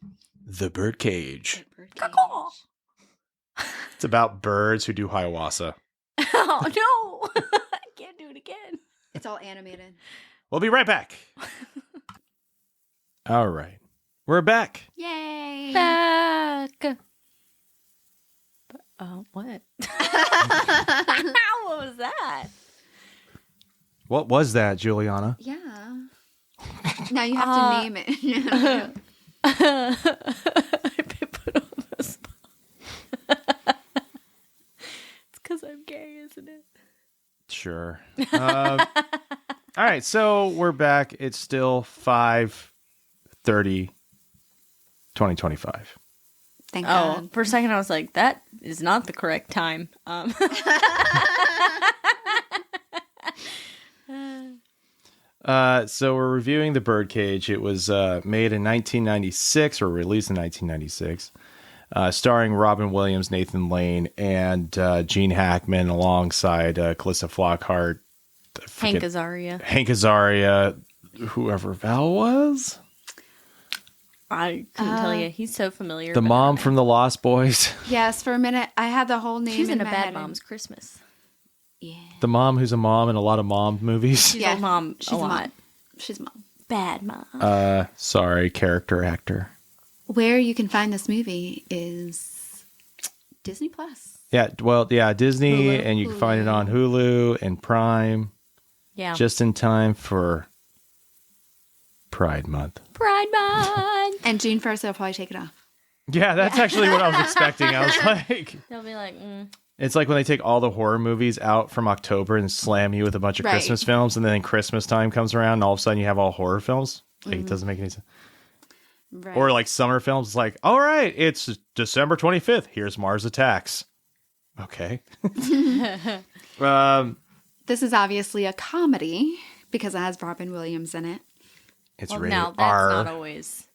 The Birdcage. It's about birds who do ayahuasca. Oh, no. I can't do it again. It's all animated. We'll be right back. All right. We're back. Yay. Back. What? What was that? What was that, Juliana? Yeah. Now you have to name it. I've been put on the spot. It's because I'm gay, isn't it? Sure. All right, so we're back. It's still 5/30/2025. Thank God. For a second I was like, that is not the correct time. So we're reviewing The Birdcage. It was made in 1996 or released in 1996, starring Robin Williams, Nathan Lane, and Gene Hackman alongside Calista Flockhart, Hank Azaria. Hank Azaria, whoever Val was. I couldn't tell you. He's so familiar. The mom from The Lost Boys. Yes, for a minute I had the whole name. She's in a my Bad head. Mom's Christmas. Yeah. The mom who's a mom in a lot of mom movies. She's a mom. She's a lot. mom. She's a mom. Bad mom. Sorry, character actor. Where you can find this movie is Disney Plus. Yeah, well, yeah, Disney, Hulu. and you can find it on Hulu and Prime. Yeah. Just in time for Pride Month. Pride Month. And June 1st, they'll probably take it off. Yeah, that's actually what I was expecting. I was like... They'll be like, It's like when they take all the horror movies out from October and slam you with a bunch of Christmas films, and then Christmas time comes around, and all of a sudden you have all horror films. Like, it doesn't make any sense. Right. Or like summer films, it's like, all right, it's December 25th. Here's Mars Attacks. Okay. This is obviously a comedy because it has Robin Williams in it. It's well, rated now that's R. not always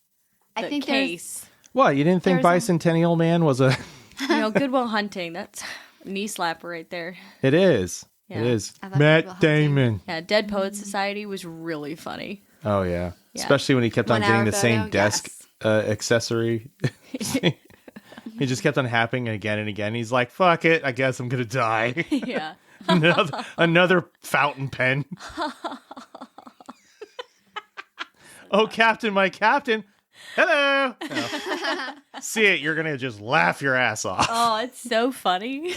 the I think case. What, you didn't think there's Bicentennial Man was a... Good Will Hunting. That's knee slapper right there. It is. Yeah. It is. I thought they were Matt hugging. Damon. Yeah, Dead Poets Society was really funny. Oh, yeah. Yeah. Especially when he kept on 1 getting hour the same photo, desk yes. accessory. He just kept on happening again and again. He's like, fuck it. I guess I'm going to die. Yeah. another fountain pen. Oh, Captain, my Captain. Hello. Oh. See it. You're going to just laugh your ass off. Oh, it's so funny.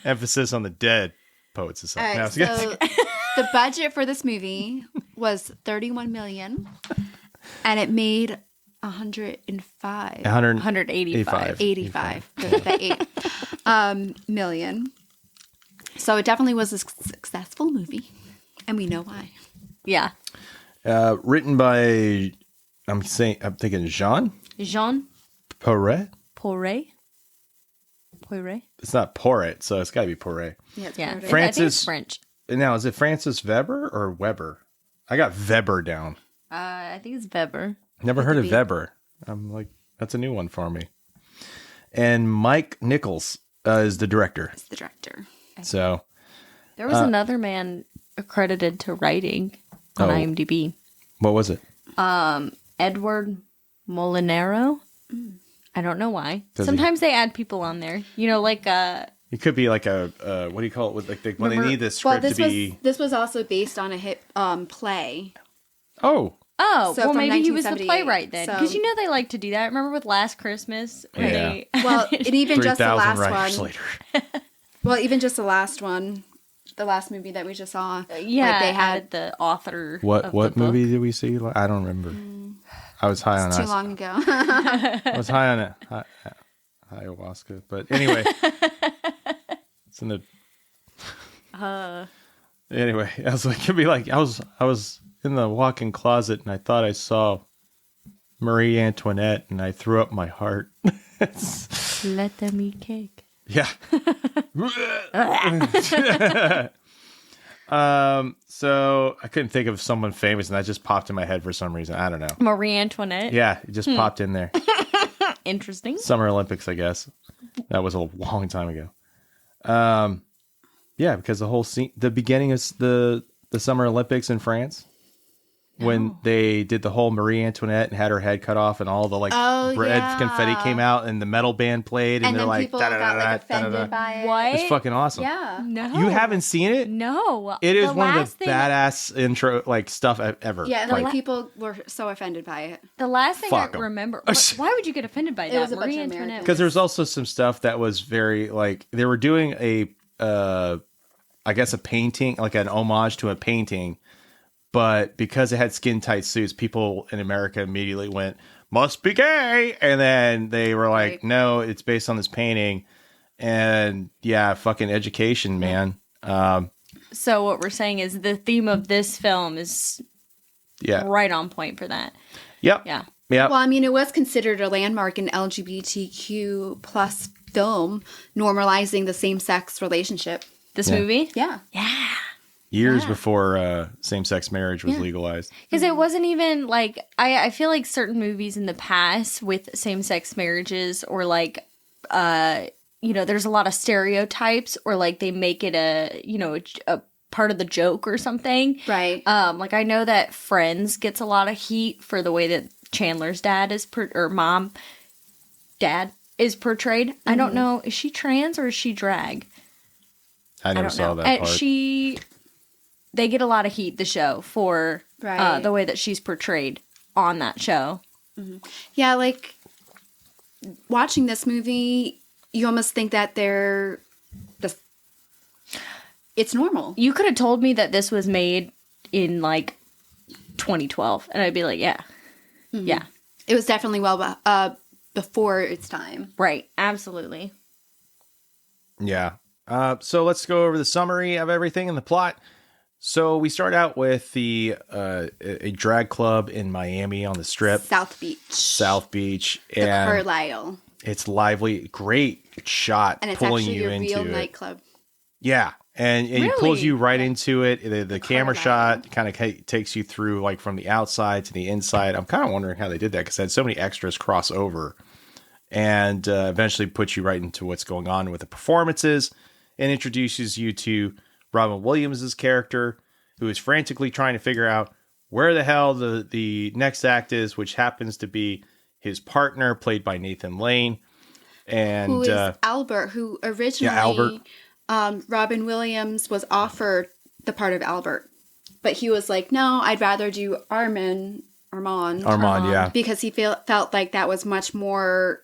Emphasis on the Dead Poets Society. All right, No, so the budget for this movie was $31 million, and it made 105 185. 85 million. So it definitely was a successful movie, and we know why. Yeah. Written by, I'm thinking Jean Poiret. Poiret. It's not Poiret, so it's got to be Poiret. Yeah, it's Yeah. part of it. I think Francis- it's French. Now, is it Francis Weber or Weber? I got Weber down. I think it's Weber. Never heard of be. Weber. I'm like, that's a new one for me. And Mike Nichols is the director. It's the director. So, There was another man accredited to writing on Oh. IMDb. what was it? Edward Molinaro. I don't know why. Does he- Sometimes they add people on there. You know, like It could be like a what do you call it? With like when they need the script to be. this was also based on a hit play. Oh, oh, So well, from maybe he was the 1978, playwright then, because so- you know they like to do that. Remember with Last Christmas, where Yeah. they Well, and even just the 3,000 last writers one. later. Well, even just the last one, the last movie that we just saw. yeah, like they they had. added the author. What of what the book. movie did we see? I don't remember. I was high on Too ice. long ago. I was high on it. Ayahuasca, but anyway, it's in the. Anyway, I was like, it'd be like I was in the walk-in closet and I thought I saw Marie Antoinette and I threw up my heart. Let them eat cake. Yeah. So I couldn't think of someone famous and that just popped in my head for some reason. I don't know. Marie Antoinette. Yeah, it just popped in there. Interesting. Summer Olympics, I guess. That was a long time ago. Yeah, because the whole scene, the beginning of the Summer Olympics in France, when they did the whole Marie Antoinette and had her head cut off and all the like red confetti came out and the metal band played and, and they're then like, people got like da-da-da-da, offended da-da-da. by it. What? It's fucking awesome. Yeah. No. You haven't seen it? No. It is The one of last the thing- badass intro like stuff ever. Yeah, and Like, like people were so offended by it. The last thing Fuck I 'em. remember. Why would you get offended by that? was a bunch Marie of Antoinette. Americans. because there's also some stuff that was very like they were doing a I guess a painting, like an homage to a painting, but because it had skin tight suits, people in America immediately went, must be gay, and then they were like, Right. no, it's based on this painting. And yeah, fucking education, man. So what we're saying is the theme of this film is Yeah. right on point for that. Yep. Yeah. Yep. Well, I mean, it was considered a landmark in LGBTQ plus film, normalizing the same sex relationship. This Yeah. movie? Yeah. Yeah. Years before same-sex marriage was legalized. Because it wasn't even like I feel like certain movies in the past with same-sex marriages or like there's a lot of stereotypes or like they make it a part of the joke or something. Right. Like I know that Friends gets a lot of heat for the way that Chandler's dad is dad is portrayed. I don't know, is she trans or is she drag? I never don't saw know. that part. They get a lot of heat, the show, for Right. the way that she's portrayed on that show. Yeah, like watching this movie, you almost think that it's normal. You could have told me that this was made in like 2012, and I'd be like, yeah, yeah, It was definitely before its time. right, absolutely. Yeah. So let's go over the summary of everything in the plot. So we start out with a drag club in Miami on the Strip, South Beach. and The Carlisle. it's lively, great shot, And it's pulling actually you your into real it. nightclub. Yeah, and it pulls Really? you right into it. The camera Carlisle. shot kind of takes you through like from the outside to the inside. I'm kind of wondering how they did that because they had so many extras cross over, and eventually put you right into what's going on with the performances. and introduces you to Robin Williams' character, who is frantically trying to figure out where the hell the next act is, which happens to be his partner, played by Nathan Lane. And who is Albert, who originally Robin Williams was offered the part of Albert. But he was like, no, I'd rather do Armand, yeah. because he felt like that was much more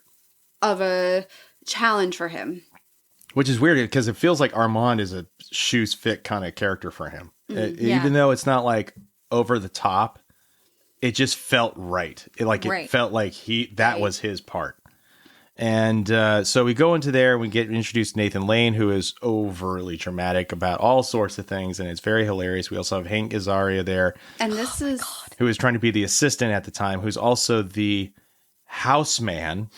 of a challenge for him. Which is weird because it feels like Armand is a shoes fit kind of character for him. Even though it's not like over the top, it just felt right. It felt like that was his part. And so we go into there, we get introduced to Nathan Lane, who is overly dramatic about all sorts of things, and it's very hilarious. We also have Hank Azaria there. And this is... who is trying to be the assistant at the time, who's also the houseman,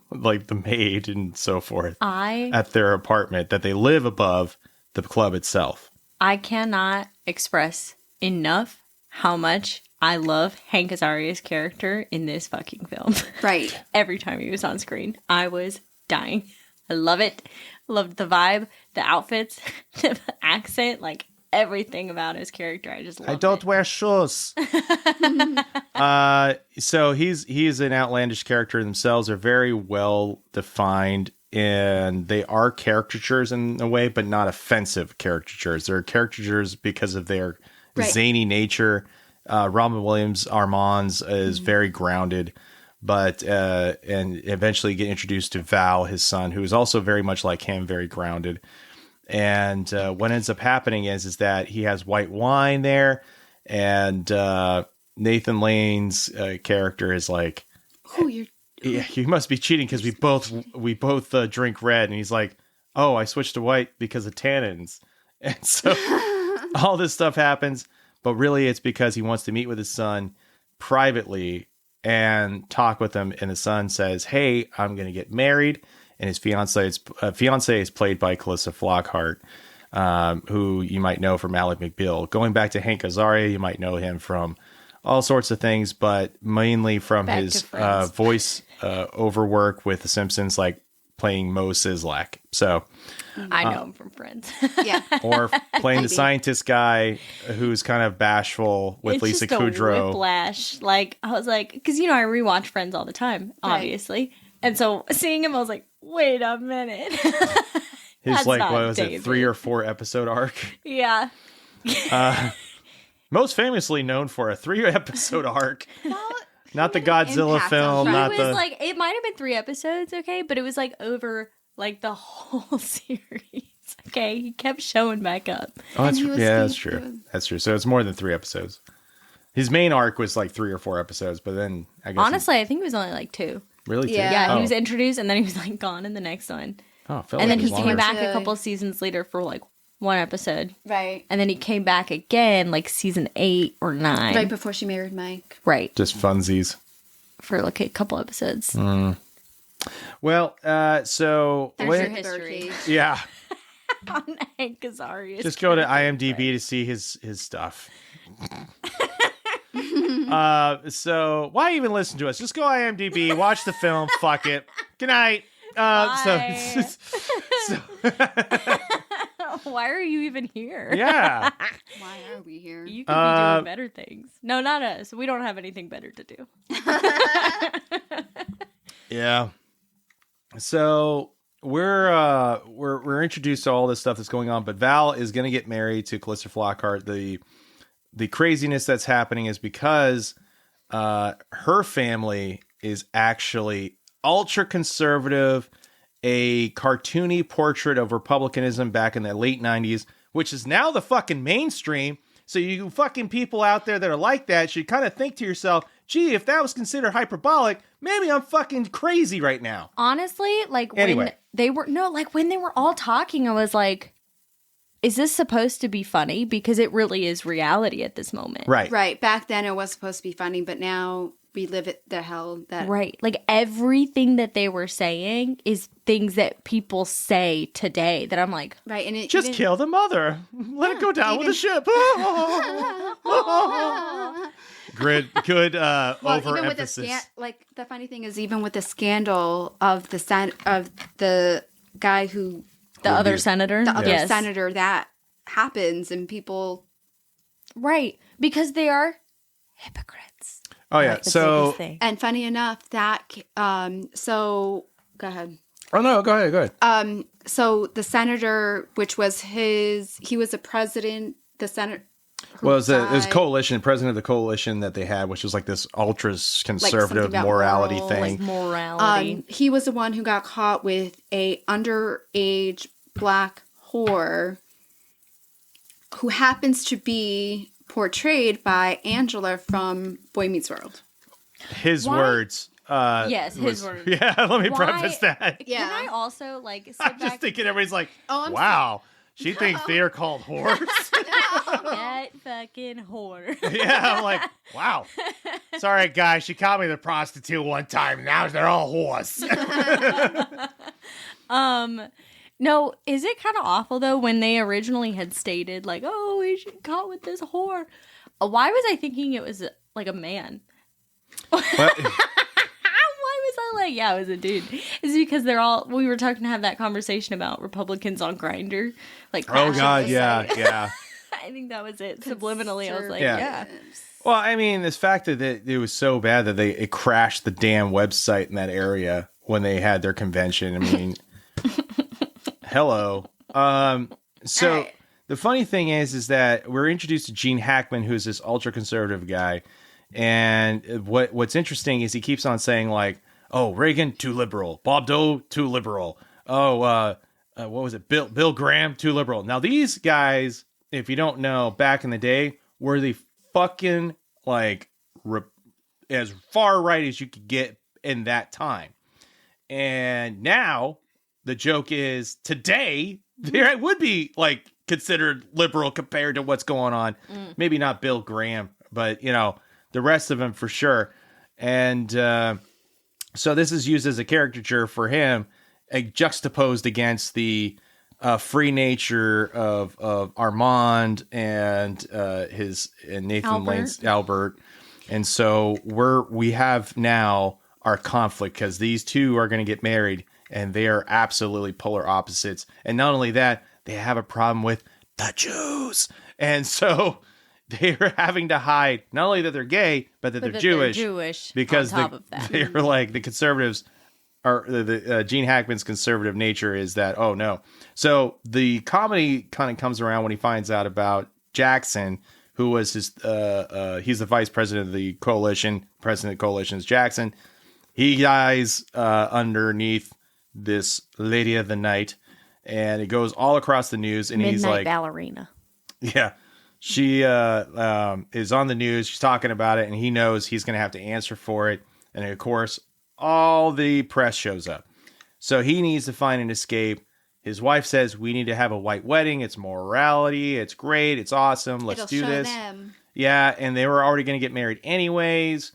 like the maid and so forth, at their apartment that they live above the club itself. I cannot express enough how much I love Hank Azaria's character in this fucking film. Right. Every time he was on screen, I was dying. I love it. I loved the vibe, the outfits, the accent, like everything about his character. I just love it. I don't wear shoes. So he's an outlandish character themselves. They're very well defined, and they are caricatures in a way, but not offensive caricatures. They're caricatures because of their zany nature. Robin Williams, Armand's is very grounded, but and eventually get introduced to Val, his son, who is also very much like him, very grounded. And what ends up happening is that he has white wine there, and Nathan Lane's character is like, "Oh, you must be cheating because we both drink red," and he's like, "Oh, I switched to white because of tannins," and so all this stuff happens. But really, it's because he wants to meet with his son privately and talk with him. And the son says, "Hey, I'm going to get married." And his fiance is played by Calista Flockhart, who you might know from Ally McBeal. Going back to Hank Azaria, you might know him from all sorts of things, but mainly from his voice overwork with The Simpsons, like playing Mo Sizlak. So I know him from Friends. Yeah. Or playing the scientist guy who's kind of bashful with it's Lisa just Kudrow. A whiplash. Like, I was like, because, I rewatch Friends all the time, obviously. Right. And so seeing him, I was like, wait a minute. His, like, what was it, 3 or 4 episode arc? Yeah. Most famously known for a 3-episode arc. Well, not the Godzilla film. It was like, it might have been 3 episodes, okay? But it was like over like the whole series. Okay, he kept showing back up. Oh, that's true. That's true. So it's more than 3 episodes. His main arc was like 3 or 4 episodes, but then I guess honestly, I think it was only like 2. Really? 2? Yeah, he was introduced and then he was like gone in the next one. Oh, and then he came back a couple seasons later for like 1 episode. Right. And then he came back again like season 8 or 9. Right before she married Mike. Right. Just funsies. For like a couple episodes. Mm. Well, so... There's your history. Yeah. On Hank Azaria's just go to IMDb to see his stuff. So why even listen to us? Just go IMDb, watch the film, fuck it. Good night. Bye. Why are you even here? Yeah. Why are we here? You could be doing better things. No, not us. We don't have anything better to do. Yeah. So we're introduced to all this stuff that's going on, but Val is going to get married to Calista Flockhart. The craziness that's happening is because her family is actually ultra conservative, a cartoony portrait of republicanism back in the late 90s, which is now the fucking mainstream. So you fucking people out there that are like that should kind of think to yourself, gee, if that was considered hyperbolic, maybe I'm fucking crazy right now. Honestly, like anyway. when they were all talking, I was like, is this supposed to be funny? Because it really is reality at this moment. Right. Right. Back then it was supposed to be funny, but now we live it the hell that... Right. Like everything that they were saying is things that people say today that I'm like... Right. And just kill the mother. Let it go down with the ship. Good overemphasis. Like the funny thing is, even with the scandal of the guy who The other senator? The other senator that happens and people... Right. Because they are hypocrites. Oh, yeah. So... And funny enough, that... So... Go ahead. Oh, no. Go ahead. So the senator, which was he was a president, the senator... Well, it was coalition, president of the coalition that they had, which was like this ultra-conservative morality thing. Like morality. He was the one who got caught with a underage black whore who happens to be portrayed by Angela from Boy Meets World. His words. Yes, his words. Yeah, let me preface that. Yeah. Can I also, like, sit back? I'm just thinking everybody's like, wow. She thinks they're called whores. That fucking whore. Yeah, I'm like, wow. Sorry, guys. She called me the prostitute one time. Now they're all whores. No, is it kind of awful, though, when they originally had stated, like, oh, we should caught with this whore? Why was I thinking it was, like, a man? Like, yeah, it was a dude. It's because we were talking to have that conversation about Republicans on Grindr. Like, oh, God, yeah. I think that was it. Subliminally, I was like, yeah. Well, I mean, this fact that it was so bad that it crashed the damn website in that area when they had their convention. I mean, hello. So right. The funny thing is that we're introduced to Gene Hackman, who's this ultra-conservative guy. And what's interesting is he keeps on saying, like, oh, Reagan, too liberal. Bob Dole, too liberal. Oh, what was it? Bill Graham, too liberal. Now, these guys, if you don't know, back in the day, were the fucking, like, as far right as you could get in that time. And now, the joke is, today, they would be, like, considered liberal compared to what's going on. Maybe not Bill Graham, but, you know, the rest of them for sure. And, so this is used as a caricature for him, juxtaposed against the free nature of Armand and Nathan Lane's Albert. And so we have now our conflict because these two are going to get married and they are absolutely polar opposites. And not only that, they have a problem with the Jews. And so they are having to hide not only that they're gay, but that they're Jewish. Because they're like the conservatives are the Gene Hackman's conservative nature is that, oh no. So the comedy kind of comes around when he finds out about Jackson, who was he's the vice president of the coalition. President of the coalition is Jackson. He dies underneath this lady of the night, and it goes all across the news. And Midnight he's like, ballerina. Yeah. She is on the news. She's talking about it, and he knows he's going to have to answer for it. And of course, all the press shows up. So he needs to find an escape. His wife says, we need to have a white wedding. It's morality. It's great. It's awesome. Let's do this. Them. Yeah, and they were already going to get married anyways.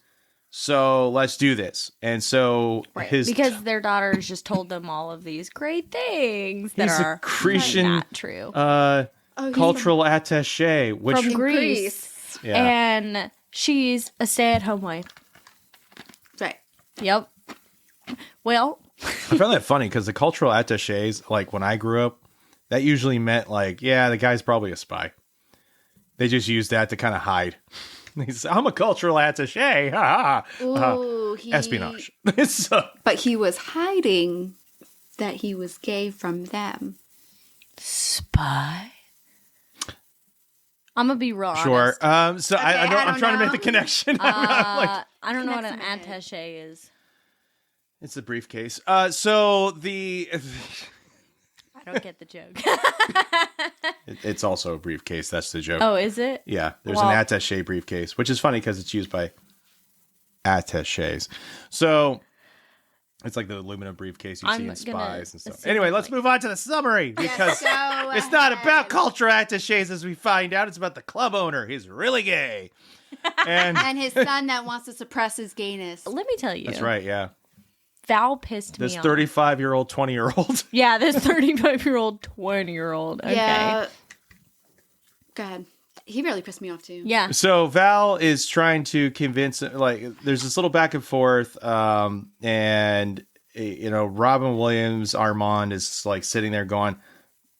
So let's do this. And so because their daughters just told them all of these great things that are not true. Cultural attaché, which from Greece. Yeah. And she's a stay-at-home wife. Right. Yep. Well, I found that funny because the cultural attachés, like when I grew up, that usually meant like, yeah, the guy's probably a spy. They just used that to kind of hide. I'm a cultural attaché. Ooh, espionage. But he was hiding that he was gay from them. Spy? I'm gonna be real sure. honest. So okay, I'm trying to make the connection. I don't know what an attaché is. It's the briefcase. So the I don't get the joke. It's also a briefcase. That's the joke. Oh, is it? Yeah, there's an attaché briefcase, which is funny because it's used by attachés. So it's like the aluminum briefcase you see in Spies and stuff. Anyway, let's move on to the summary because it's not about culture attachés as we find out. It's about the club owner. He's really gay. And his son that wants to suppress his gayness. Let me tell you. That's right, yeah. Val pissed me off. This 35-year-old, 20-year-old. Yeah, this 35-year-old, 20-year-old. Okay. Yeah. Go ahead. He really pissed me off too. Yeah. So Val is trying to convince, like, there's this little back and forth, and you know, Robin Williams, Armand is like sitting there going,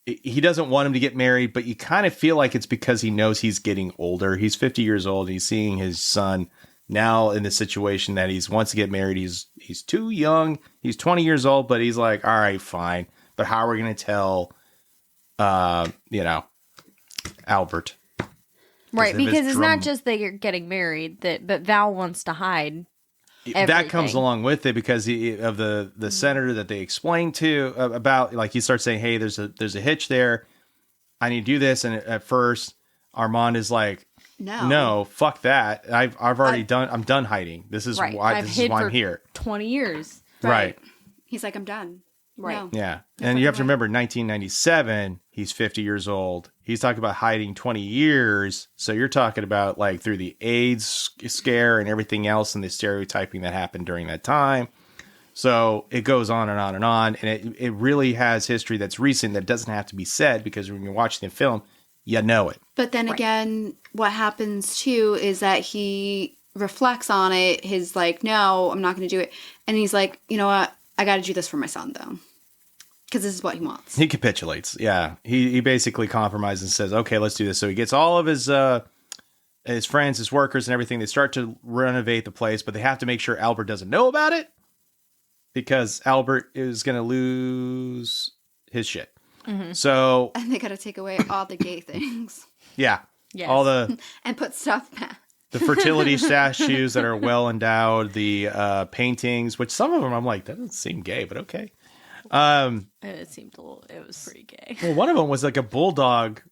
he doesn't want him to get married, but you kind of feel like it's because he knows he's getting older. He's 50 years old. And he's seeing his son now in the situation that he wants to get married. He's too young. He's 20 years old, but he's like, all right, fine. But how are we going to tell, Albert? Right, because it's not just that you're getting married, but Val wants to hide everything. That comes along with it because of the senator that they explained to about, like, he starts saying, hey, there's a hitch there. I need to do this. And at first, Armand is like, no, fuck that. I'm done hiding. This is why I'm here. 20 years. Right. He's like, I'm done. Right. No. Yeah. And you have to remember, 1997, he's 50 years old. He's talking about hiding 20 years. So you're talking about like through the AIDS scare and everything else and the stereotyping that happened during that time. So it goes on and on and on. And it really has history that's recent that doesn't have to be said because when you're watching the film, you know it. But then again, what happens too is that he reflects on it. He's like, no, I'm not going to do it. And he's like, you know what? I got to do this for my son, though. Because this is what he wants. He capitulates. Yeah. He basically compromises and says, okay, let's do this. So he gets all of his friends, his workers and everything. They start to renovate the place, but they have to make sure Albert doesn't know about it because Albert is going to lose his shit. Mm-hmm. So. And they got to take away all the gay things. Yeah. Yes. All the. And put stuff back. The fertility statues that are well endowed, the paintings, which some of them I'm like, that doesn't seem gay, but okay. It was pretty gay. Well, one of them was like a bulldog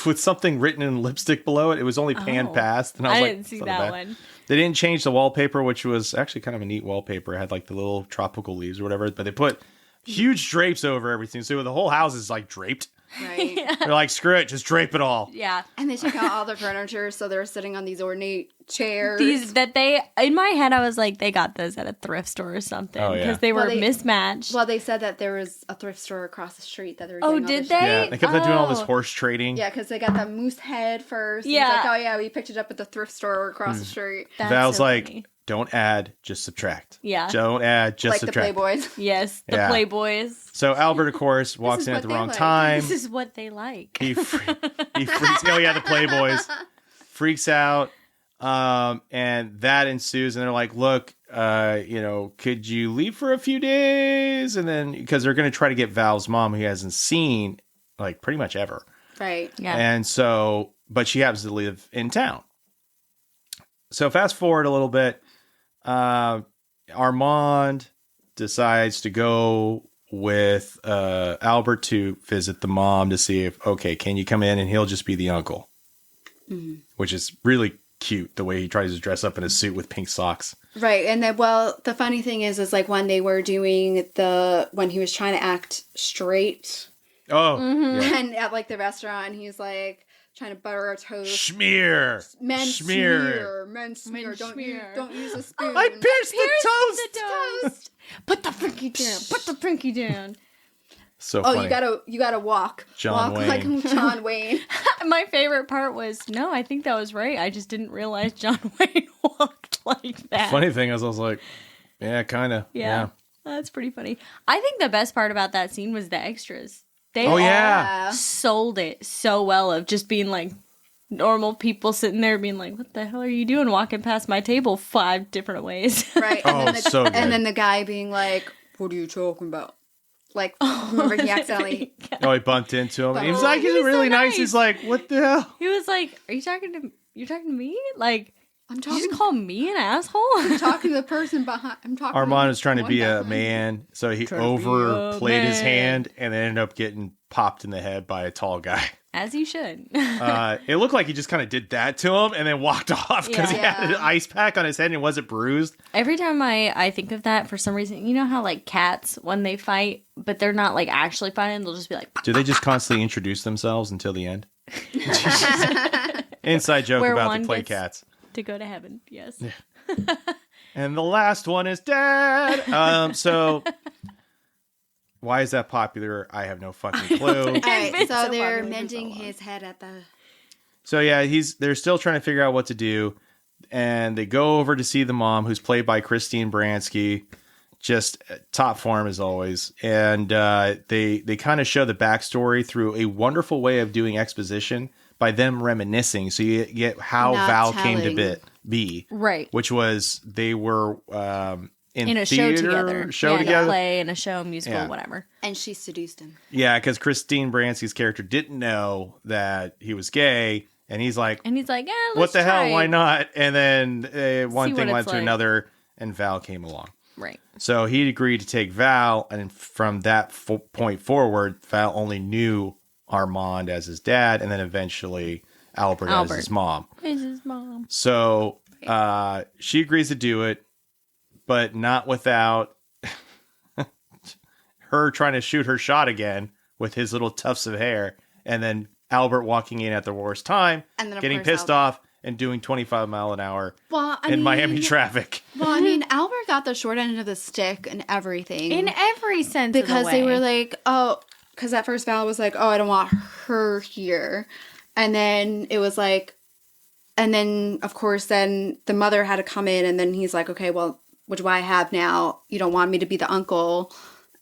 with something written in lipstick below it. It was only pan past. And I was like, didn't see that one. They didn't change the wallpaper, which was actually kind of a neat wallpaper. It had like the little tropical leaves or whatever, but they put huge drapes over everything. So the whole house is like draped. Right. Yeah. They're like, screw it, just drape it all. Yeah. And they took out all the furniture, so they're sitting on these ornate chairs. In my head, I was like, they got those at a thrift store or something. Oh, yeah. Because they were mismatched. Well, they said that there was a thrift store across the street that they were Oh, getting all did the they? shit. Yeah, they kept on doing all this horse trading. Yeah, because they got that moose head first. Yeah. It's like, oh, yeah, we picked it up at the thrift store across the street. That's Val's so like, funny. don't add, just subtract. Yeah. Don't add, just like subtract. the Playboys. Yes, the Yeah. Playboys. So Albert, of course, walks in at the wrong like. time. This is what they like. He freaks. Oh yeah, the Playboys freaks out, and that ensues. And they're like, "Look, could you leave for a few days?" And then because they're going to try to get Val's mom, who he hasn't seen like pretty much ever. Right. Yeah. And so, but she happens to live in town. So fast forward a little bit, Armand decides to go with Albert to visit the mom to see if, okay, can you come in and he'll just be the uncle, which is really cute the way he tries to dress up in a suit with pink socks. Right. And then, well, the funny thing is like when they were doing when he was trying to act straight. Oh, yeah. And at like the restaurant, he's like trying to butter a toast. Schmear. Men smear. Men smear. Men smear. Don't use a spoon. I pierced the toast. Put the pinky down. Put the pinky down. So funny. you gotta walk. John Wayne. Like John Wayne. My favorite part was, no, I think that was right. I just didn't realize John Wayne walked like that. Funny thing is, I was like, yeah, kind of. Yeah. That's pretty funny. I think the best part about that scene was the extras. They sold it so well of just being like normal people sitting there being like, what the hell are you doing walking past my table 5 different ways? Right. And so good. And then the guy being like, what are you talking about? Like, remember he accidentally... he bumped into him. And he was Oh, like, he he's was really so nice. nice. He's like, what the hell? He was like, you're talking to me? Like, I'm did talking, you just call me an asshole? I'm talking to the person behind... Armand is trying to be a one guy. man, so he Trying to be a overplayed his man. hand and then ended up getting popped in the head by a tall guy. As you should. It looked like he just kind of did that to him and then walked off because he had an ice pack on his head and it wasn't bruised. Every time I think of that, for some reason, you know how like cats, when they fight, but they're not like actually fighting, they'll just be like... Do they just constantly introduce themselves until the end? Inside joke Where about one the play gets- cats. To go to heaven, yes. And the last one is dead. So why is that popular? I have no fucking clue. All right, It's so so they're popular for mending so long. his head at the... So yeah, they're still trying to figure out what to do, and they go over to see the mom, who's played by Christine Baranski, just top form as always. And they kind of show the backstory through a wonderful way of doing exposition by them reminiscing. So you get how Not Val telling. came to be. Right. Which was they were in a theater, show together. together. Play, in a show, musical, Yeah. whatever. And she seduced him. Yeah, because Christine Baranski's character didn't know that he was gay. And he's like, And he's like, let's what the hell? try Why it." not? And then one See thing what led it's to like. another, and Val came along. Right. So he agreed to take Val, and from that point forward, Val only knew Armand as his dad, and then eventually Albert. As his mom. Is his mom. So she agrees to do it, but not without her trying to shoot her shot again with his little tufts of hair, and then Albert walking in at the worst time, And then, of getting course, pissed off, and doing 25 mile an hour in Miami traffic. Well, I mean, Albert got the short end of the stick and everything. In every sense because of the way. they were like, oh, because at first Val was like, oh, I don't want her here. And then it was like, and then, of course, then the mother had to come in, and then he's like, okay, well, what do I have now? You don't want me to be the uncle,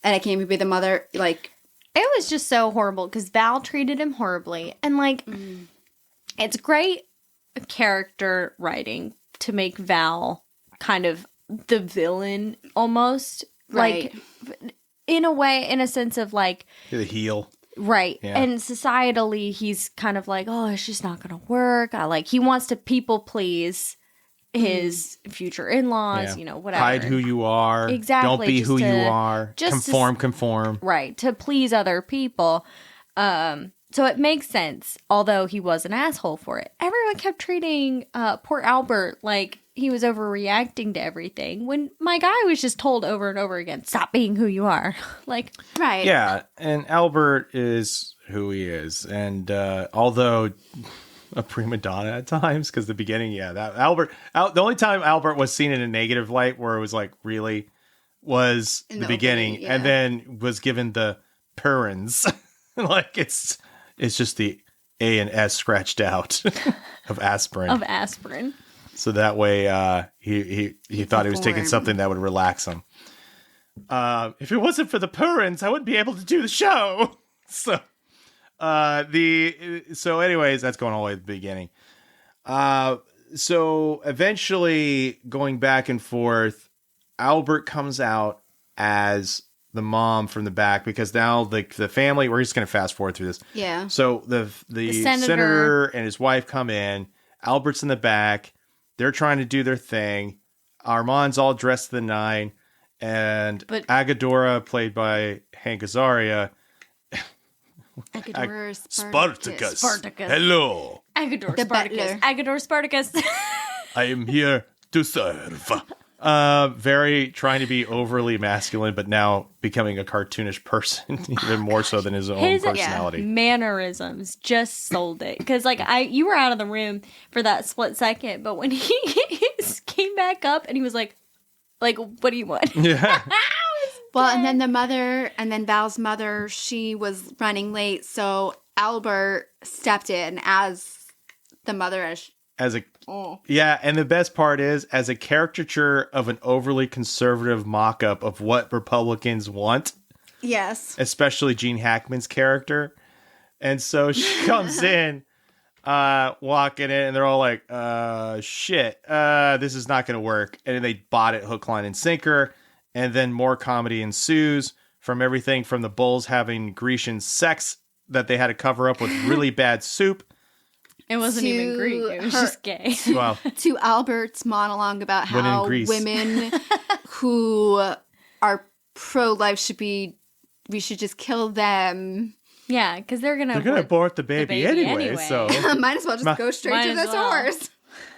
and I can't be the mother. Like, It was just so horrible because Val treated him horribly. And, like, it's great character writing to make Val kind of the villain almost. Right. Like, in a way, in a sense of, like... The heel. Right. Yeah. And societally, he's kind of like, oh, it's just not going to work. He wants to people please his future in-laws, Yeah. Whatever. Hide who you are. Exactly, Don't be just who to- you are. just to- Conform. Right, to please other people. So it makes sense, although he was an asshole for it. Everyone kept treating poor Albert like he was overreacting to everything, when my guy was just told over and over again, stop being who you are. Like, right. Yeah, and Albert is who he is. And although a prima donna at times, because the beginning, that Albert, the only time Albert was seen in a negative light where it was like really was In the the beginning, opening, yeah. and then was given the Purins. Like it's just the A and S scratched out of aspirin. So that way he thought he was taking Conform. something that would relax him. If it wasn't for the Purins, I wouldn't be able to do the show. So anyways, that's going all the way to the beginning. So eventually, going back and forth, Albert comes out as the mom from the back, because now the family, we're just going to fast forward through this. Yeah. So the senator and his wife come in. Albert's in the back. They're trying to do their thing. Armand's all dressed to the nine. And Agadora, played by Hank Azaria. Agador Spartacus. Spartacus. Hello. Agador The Spartacus. butler. Agador Spartacus. I am here to serve. Very trying to be overly masculine, but now becoming a cartoonish person, even more so than his own personality. Mannerisms just sold it. Because, you were out of the room for that split second, but when he came back up and he was like, what do you want? Yeah. Well, and then the mother, and then Val's mother, she was running late, so Albert stepped in as the mother. Yeah, and the best part is, as a caricature of an overly conservative mock-up of what Republicans want. Yes. Especially Gene Hackman's character. And so she comes in, walking in, and they're all like, shit, this is not going to work. And then they bought it hook, line, and sinker. And then more comedy ensues from everything from the Bulls having Grecian sex that they had to cover up with really bad soup. It wasn't even Greek. It was just gay. Well, to Albert's monologue about how women who are pro-life we should just kill them. Yeah, because they're gonna abort the baby anyway. So might as well just go straight to the source.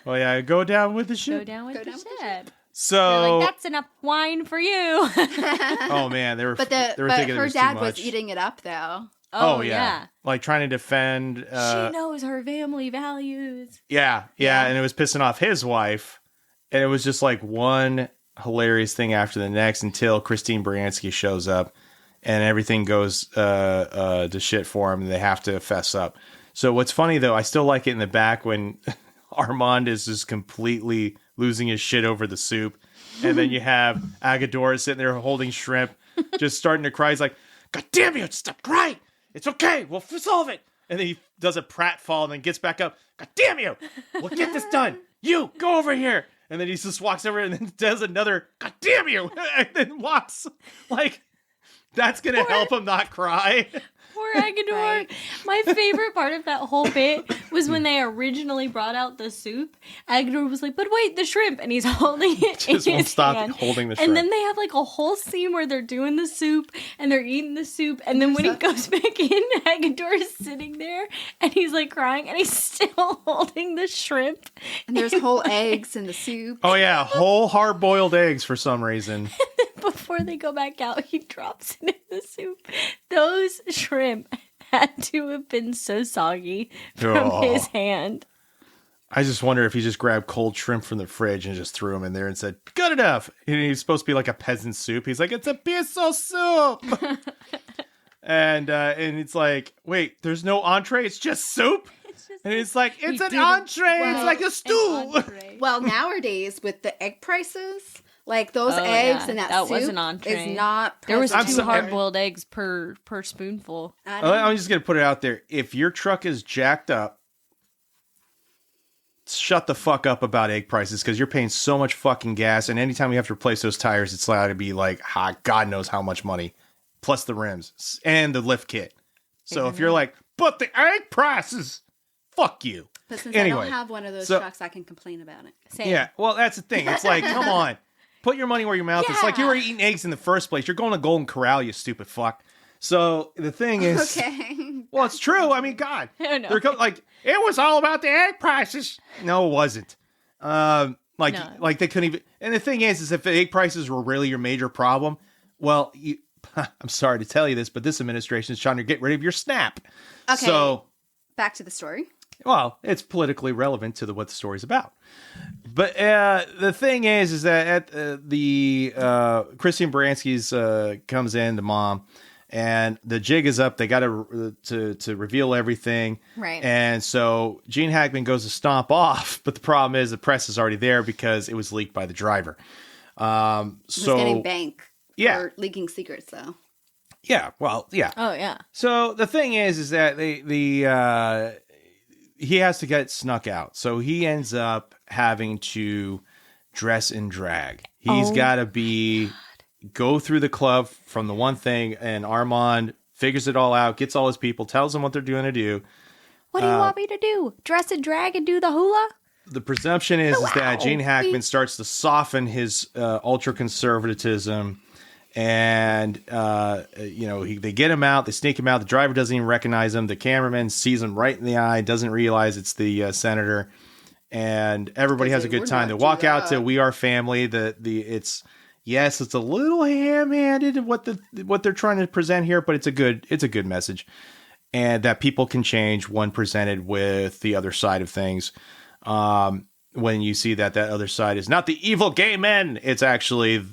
Well, yeah, go down with the ship. Go down with the ship. So that's enough wine for you. Oh man, they were. But her dad was eating it up though. Oh yeah, like trying to defend. She knows her family values. Yeah, and it was pissing off his wife, and it was just like one hilarious thing after the next until Christine Baranski shows up, and everything goes to shit for him, and they have to fess up. So what's funny though, I still like it in the back when Armand is just completely losing his shit over the soup. And then you have Agadora sitting there holding shrimp, just starting to cry. He's like, God damn you, stop crying. It's okay. We'll solve it. And then he does a pratfall and then gets back up. God damn you. We'll get this done. You, go over here. And then he just walks over and then does another, God damn you. And then walks. Like, that's going to help him not cry. Poor Agador. Right. My favorite part of that whole bit was when they originally brought out the soup. Agador was like, but wait, the shrimp. And he's holding it just in won't his stop hand. holding the shrimp. And then they have like a whole scene where they're doing the soup and they're eating the soup. And then when he goes back in, Agador is sitting there and he's like crying and he's still holding the shrimp. And there's whole eggs in the soup. Oh, yeah. Whole hard-boiled eggs for some reason. Before they go back out, he drops it in the soup. Those shrimp had to have been so soggy from his hand. I just wonder if he just grabbed cold shrimp from the fridge and just threw them in there and said, good enough. And he's supposed to be like a peasant soup. He's like, it's a piso soup. and it's like, wait, there's no entree? It's just soup? And it's like, it's an entree. It's like a stew. Well, nowadays with the egg prices... Like those eggs and that soup was an entree. is not. There was 2 hard-boiled eggs per spoonful. I'm just gonna put it out there. If your truck is jacked up, shut the fuck up about egg prices because you're paying so much fucking gas, and anytime you have to replace those tires, it's allowed to be like, God knows how much money, plus the rims and the lift kit. So if you're like, but the egg prices, fuck you. But since I don't have one of those trucks, I can complain about it. Same. Yeah, well, that's the thing. It's like, come on. Put your money where your mouth is. Like you were eating eggs in the first place. You're going to Golden Corral, you stupid fuck. So the thing is, okay. Well, it's true. I mean, God, no. like it was all about the egg prices. No, it wasn't. Like they couldn't even. And the thing is if the egg prices were really your major problem, well, I'm sorry to tell you this, but this administration is trying to get rid of your SNAP. Okay. So back to the story. Well, it's politically relevant to what the story's about. But the thing is that at Christine Baranski's comes in, the mom, and the jig is up. They got to reveal everything. Right. And so Gene Hackman goes to stomp off, but the problem is the press is already there because it was leaked by the driver. He's getting bank for leaking secrets, though. Yeah, well, yeah. Oh, yeah. So the thing is that he has to get snuck out. So he ends up having to dress in drag. He's got to go through the club from the one thing, and Armand figures it all out, gets all his people, tells them what they're doing to do. What do you want me to do? Dress in drag and do the hula? The presumption is that Gene Hackman starts to soften his ultra-conservatism. And, they get him out, they sneak him out. The driver doesn't even recognize him. The cameraman sees him right in the eye, doesn't realize it's the senator. And everybody has a good time. They walk out to We Are Family. It's a little ham-handed what they're trying to present here, but it's a good message. And that people can change when presented with the other side of things. When you see that other side is not the evil gay men, it's actually,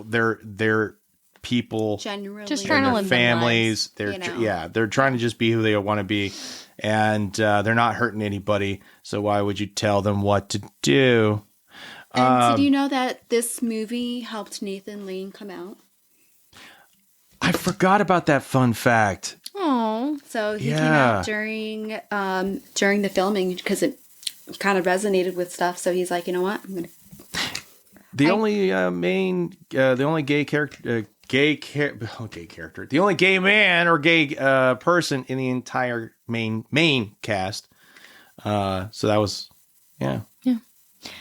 they're people genuinely just trying to live families. They're trying to just be who they want to be, and they're not hurting anybody. So why would you tell them what to do? And did you know that this movie helped Nathan Lane come out? I forgot about that fun fact. Oh, so he came out during the filming because it kind of resonated with stuff. So he's like, you know what, I'm gonna. The only gay man or gay person in the entire main cast. So that was,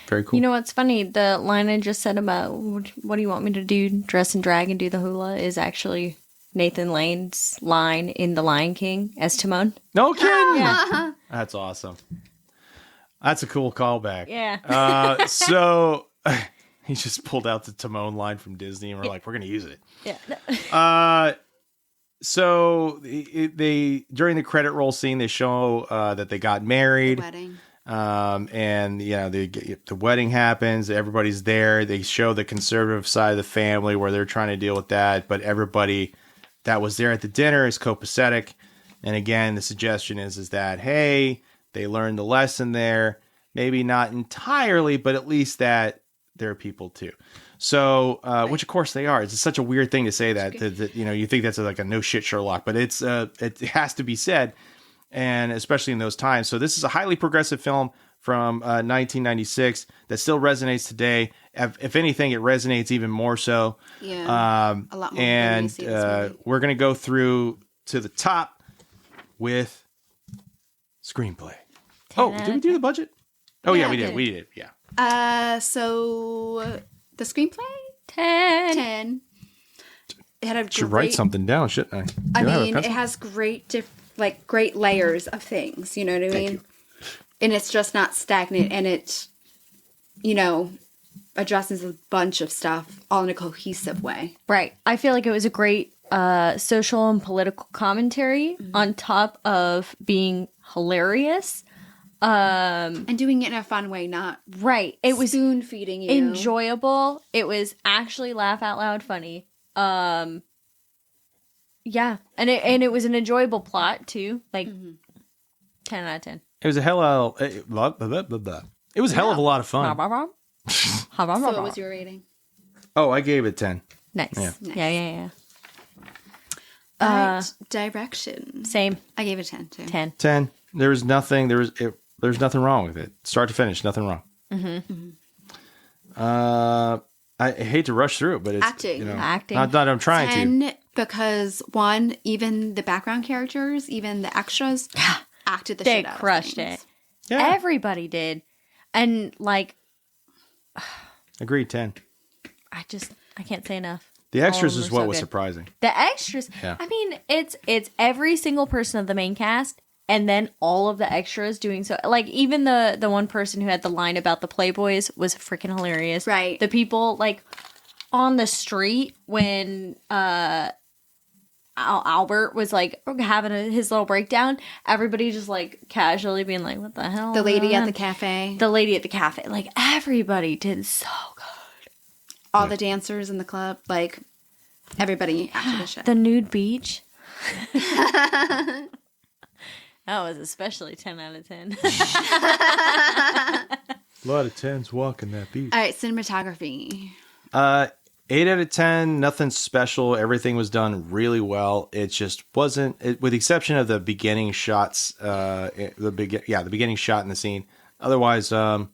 very cool. You know what's funny? The line I just said about what do you want me to do? Dress and drag and do the hula is actually Nathan Lane's line in The Lion King as Timon. No kidding. Yeah. That's awesome. That's a cool callback. Yeah. So he just pulled out the Timon line from Disney, and we're like, we're going to use it. Yeah. So they during the credit roll scene, they show that they got married. The wedding. And the wedding happens. Everybody's there. They show the conservative side of the family where they're trying to deal with that, but everybody that was there at the dinner is copacetic. And again, the suggestion is that, hey, they learned the lesson there. Maybe not entirely, but at least that they're people too. So, which of course they are. It's such a weird thing to say that you think that's like a no shit Sherlock, but it has to be said, and especially in those times. So this is a highly progressive film from 1996 that still resonates today. If anything, it resonates even more so. Yeah, a lot more. And we're gonna go through to the top with screenplay. Oh, did we do the budget? Oh yeah, we did. We did. Yeah. So the screenplay 10. It had a Should write something down, shouldn't I? I mean, it has great great layers of things. You know what I mean? you. And it's just not stagnant, and it, addresses a bunch of stuff all in a cohesive way. Right. I feel like it was a great social and political commentary on top of being hilarious. And doing it in a fun way, not Right. It was spoon feeding you. enjoyable. It was actually laugh out loud funny. Yeah. And it was an enjoyable plot too. Like 10 out of 10. It was a hell of it was a hell of a lot of fun. So what was your rating? Oh, I gave it 10. Nice. Yeah. Yeah. All right, direction. Same. I gave it 10 too. 10. 10. There's nothing wrong with it. Start to finish, nothing wrong. I hate to rush through it, but it's Acting. Acting. Not that I'm trying 10 because one, even the background characters, even the extras, acted the They shit out crushed of things. it. Yeah. Everybody did. And like, Agreed, 10. I can't say enough. The extras All of is them are what so was good. surprising. The extras. Yeah. I mean, it's every single person of the main cast, and then all of the extras doing so. Like even the one person who had the line about the Playboys was freaking hilarious. Right. The people like on the street when Albert was like having his little breakdown. Everybody just like casually being like, "What the hell?" The lady at man?" the cafe. The lady at the cafe. Like everybody did so good. All the dancers in the club. Like, everybody acted the shit. The nude beach. That was especially 10 out of 10. A lot of 10s walking that beach. All right, cinematography. 8 out of 10, nothing special. Everything was done really well. It just wasn't, with the exception of the beginning shots, the beginning shot in the scene. Otherwise, very,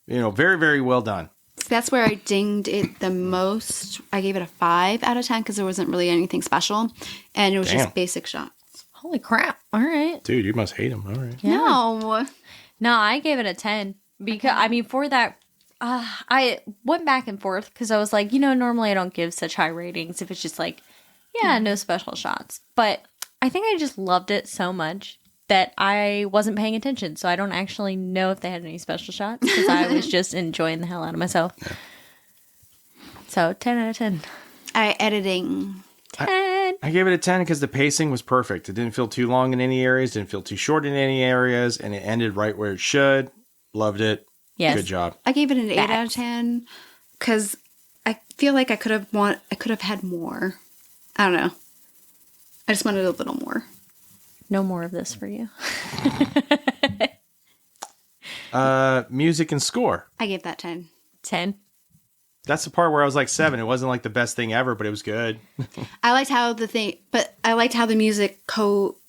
very well done. So that's where I dinged it the most. I gave it a 5 out of 10 because there wasn't really anything special. And it was just basic shots. Holy crap. All right. Dude, you must hate him. All right. Yeah. No, I gave it a 10 because, I mean, for that, I went back and forth because I was like, normally I don't give such high ratings if it's just like, no special shots. But I think I just loved it so much that I wasn't paying attention. So I don't actually know if they had any special shots because I was just enjoying the hell out of myself. Yeah. So 10 out of 10. All right, editing. 10. I gave it a 10 because the pacing was perfect. It didn't feel too long in any areas, didn't feel too short in any areas, and it ended right where it should. Loved it. Yes. Good job. I gave it an 8 out of 10 because I feel like I could have had more. I don't know. I just wanted a little more. No more of this for you. Music and score. I gave that 10. 10. That's the part where I was like 7. It wasn't like the best thing ever, but it was good. I liked how the music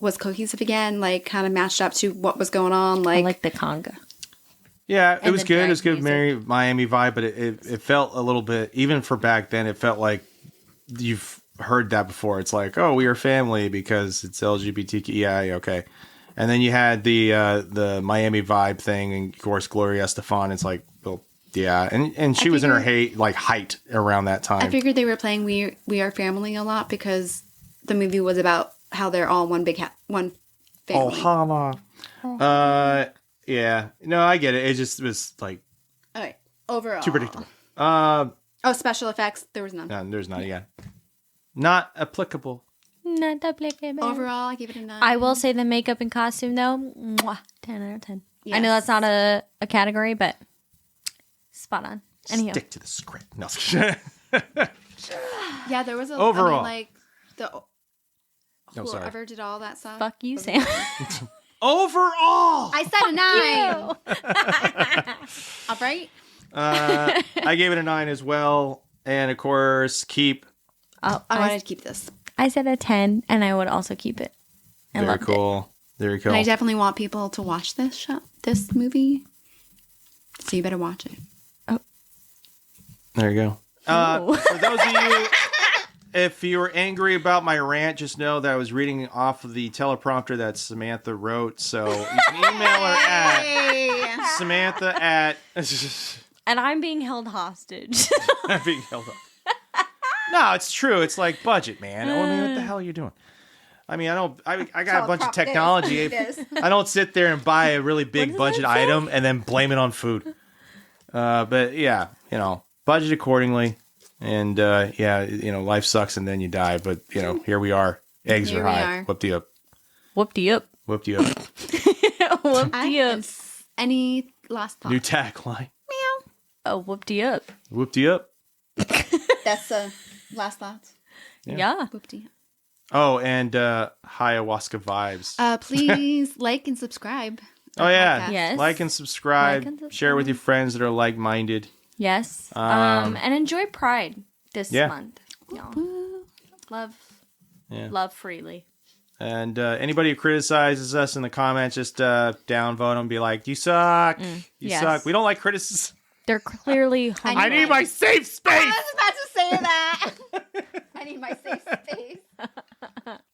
was cohesive again, like kind of matched up to what was going on. I like the conga. Yeah, it was the good. drag It was good music. Miami vibe, but it felt a little bit, even for back then, it felt like you've heard that before. It's like, oh, we are family because it's LGBTQ. Yeah, okay. And then you had the Miami vibe thing, and of course Gloria Estefan. It's like, well, yeah, and she was in her height around that time. I figured they were playing We Are Family a lot because the movie was about how they're all one family. Oh, Hama. Yeah, no, I get it. It just was like, All right, overall. too predictable. Special effects. There was none. No, there's not. Yeah, not applicable. Not applicable. Overall, I gave it a 9. I will say the makeup and costume though, 10 out of 10. Yes. I know that's not a category, but spot on. Anyhow. Stick to the script. No. Yeah, there was a Overall. whoever did all that stuff. Fuck you, Sam. Overall, I said a 9. All right. I gave it a 9 as well. And of course, keep. Oh, I wanted to keep this. I said a 10, and I would also keep it. I Very loved cool. Very cool. And I definitely want people to watch this movie. So you better watch it. There you go. For those of you, if you were angry about my rant, just know that I was reading off of the teleprompter that Samantha wrote. So you can email her at Samantha at. And I'm being held hostage. I'm being held up. No, it's true. It's like budget, man. I mean, what the hell are you doing? I mean, I got a bunch of technology. I don't sit there and buy a really big budget item and then blame it on food. But yeah, budget accordingly. And life sucks and then you die. But, here we are. Eggs are high. Whooped you up. Whooped you up. Whooped you up. Whooped you up. Any last thoughts? New tagline. Meow. Oh, whooped you up. Whooped you up. That's the last thoughts. Yeah. Whoopty. Oh, and ayahuasca vibes. Please like and subscribe. Oh, yeah. Podcast. Yes. Like and subscribe. Share with your friends that are like-minded. Yes. And enjoy Pride this month. Love freely. And anybody who criticizes us in the comments, just downvote them and be like, you suck. You suck. We don't like criticism. They're clearly I need my safe space. I was about to say that. I need my safe space.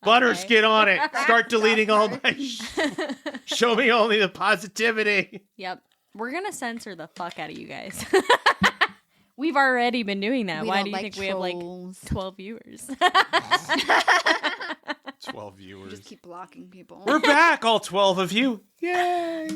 Butters, get on it. Start deleting all my show me only the positivity. Yep. We're going to censor the fuck out of you guys. We've already been doing that. Why do you think we have like 12 viewers? 12 viewers. Just keep blocking people. We're back, all 12 of you. Yay.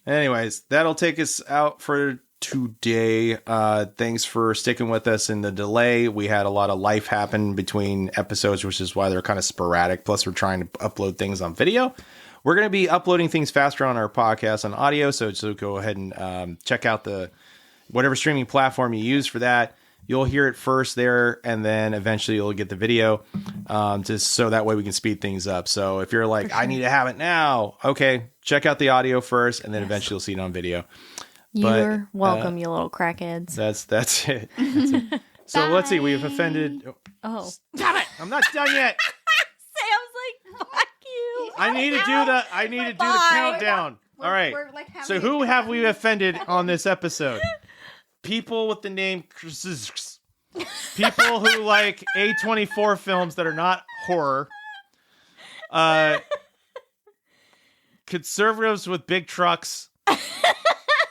Anyways, that'll take us out for today. Thanks for sticking with us in the delay. We had a lot of life happen between episodes, which is why they're kind of sporadic. Plus, we're trying to upload things on video. We're going to be uploading things faster on our podcast on audio. So go ahead and check out whatever streaming platform you use for that. You'll hear it first there, and then eventually you'll get the video, just so that way we can speed things up. So if you're like, I need to have it now, okay, check out the audio first, and then eventually you'll see it on video. You're welcome, you little crackheads. That's it. That's it. So let's see. We've offended. Oh, stop it! I'm not done yet. Sam's like, fuck you. I need to do the countdown. All right. So who have we offended on this episode? People with the name, people who like A24 films that are not horror, conservatives with big trucks,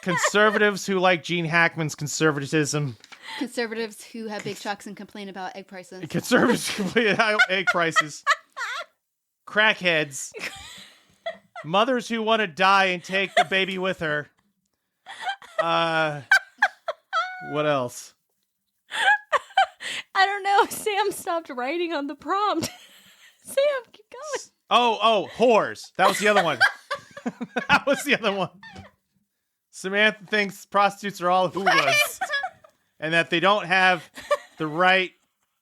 conservatives who like Gene Hackman's conservatism, conservatives who have big trucks and complain about egg prices, conservatives who complain about egg prices, crackheads, mothers who want to die and take the baby with her. What else? I don't know. Sam stopped writing on the prompt. Sam, keep going. Oh, whores. That was the other one. That was the other one. Samantha thinks prostitutes are all hoolas. And that they don't have the right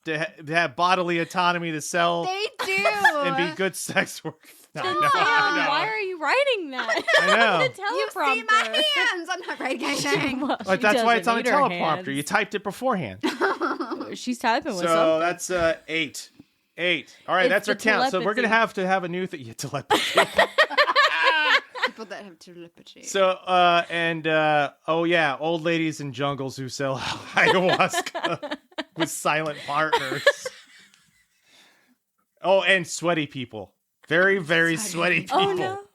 to have bodily autonomy to sell. They do. And be good sex workers. No, Sam, why are you writing that? I know. You've seen my hands. I'm not writing anything. Well, But that's why it's on the doesn't need her teleprompter. hands. You typed it beforehand. She's typing with So something. that's 8. 8. All right, It's that's our the count. So we're going telepathy. to have a new thing. Yeah, telepathy. People that have telepathy. So, old ladies in jungles who sell ayahuasca with silent partners. Oh, and sweaty people. Very, very sweaty people. Oh,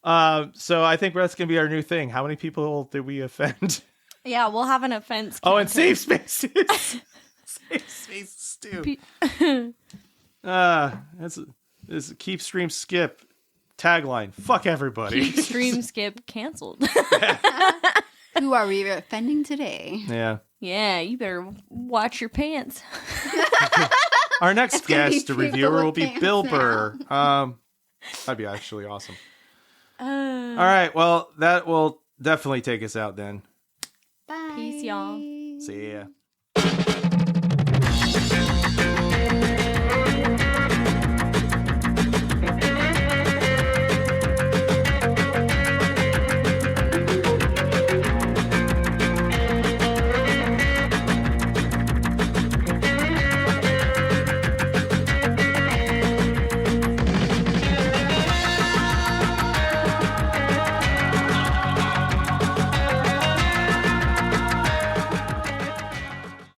no. So I think that's going to be our new thing. How many people did we offend? Yeah, we'll have an offense. Oh, and counter. safe spaces. Safe spaces, too. That's keep, stream, skip. Tagline. Fuck everybody. Stream skip canceled. Who are we offending today? Yeah. Yeah, you better watch your pants. Our next guest be reviewer will be pants Bill now. Burr. That'd be actually awesome. All All right. Well, that will definitely take us out then. Bye. Peace, y'all. See ya.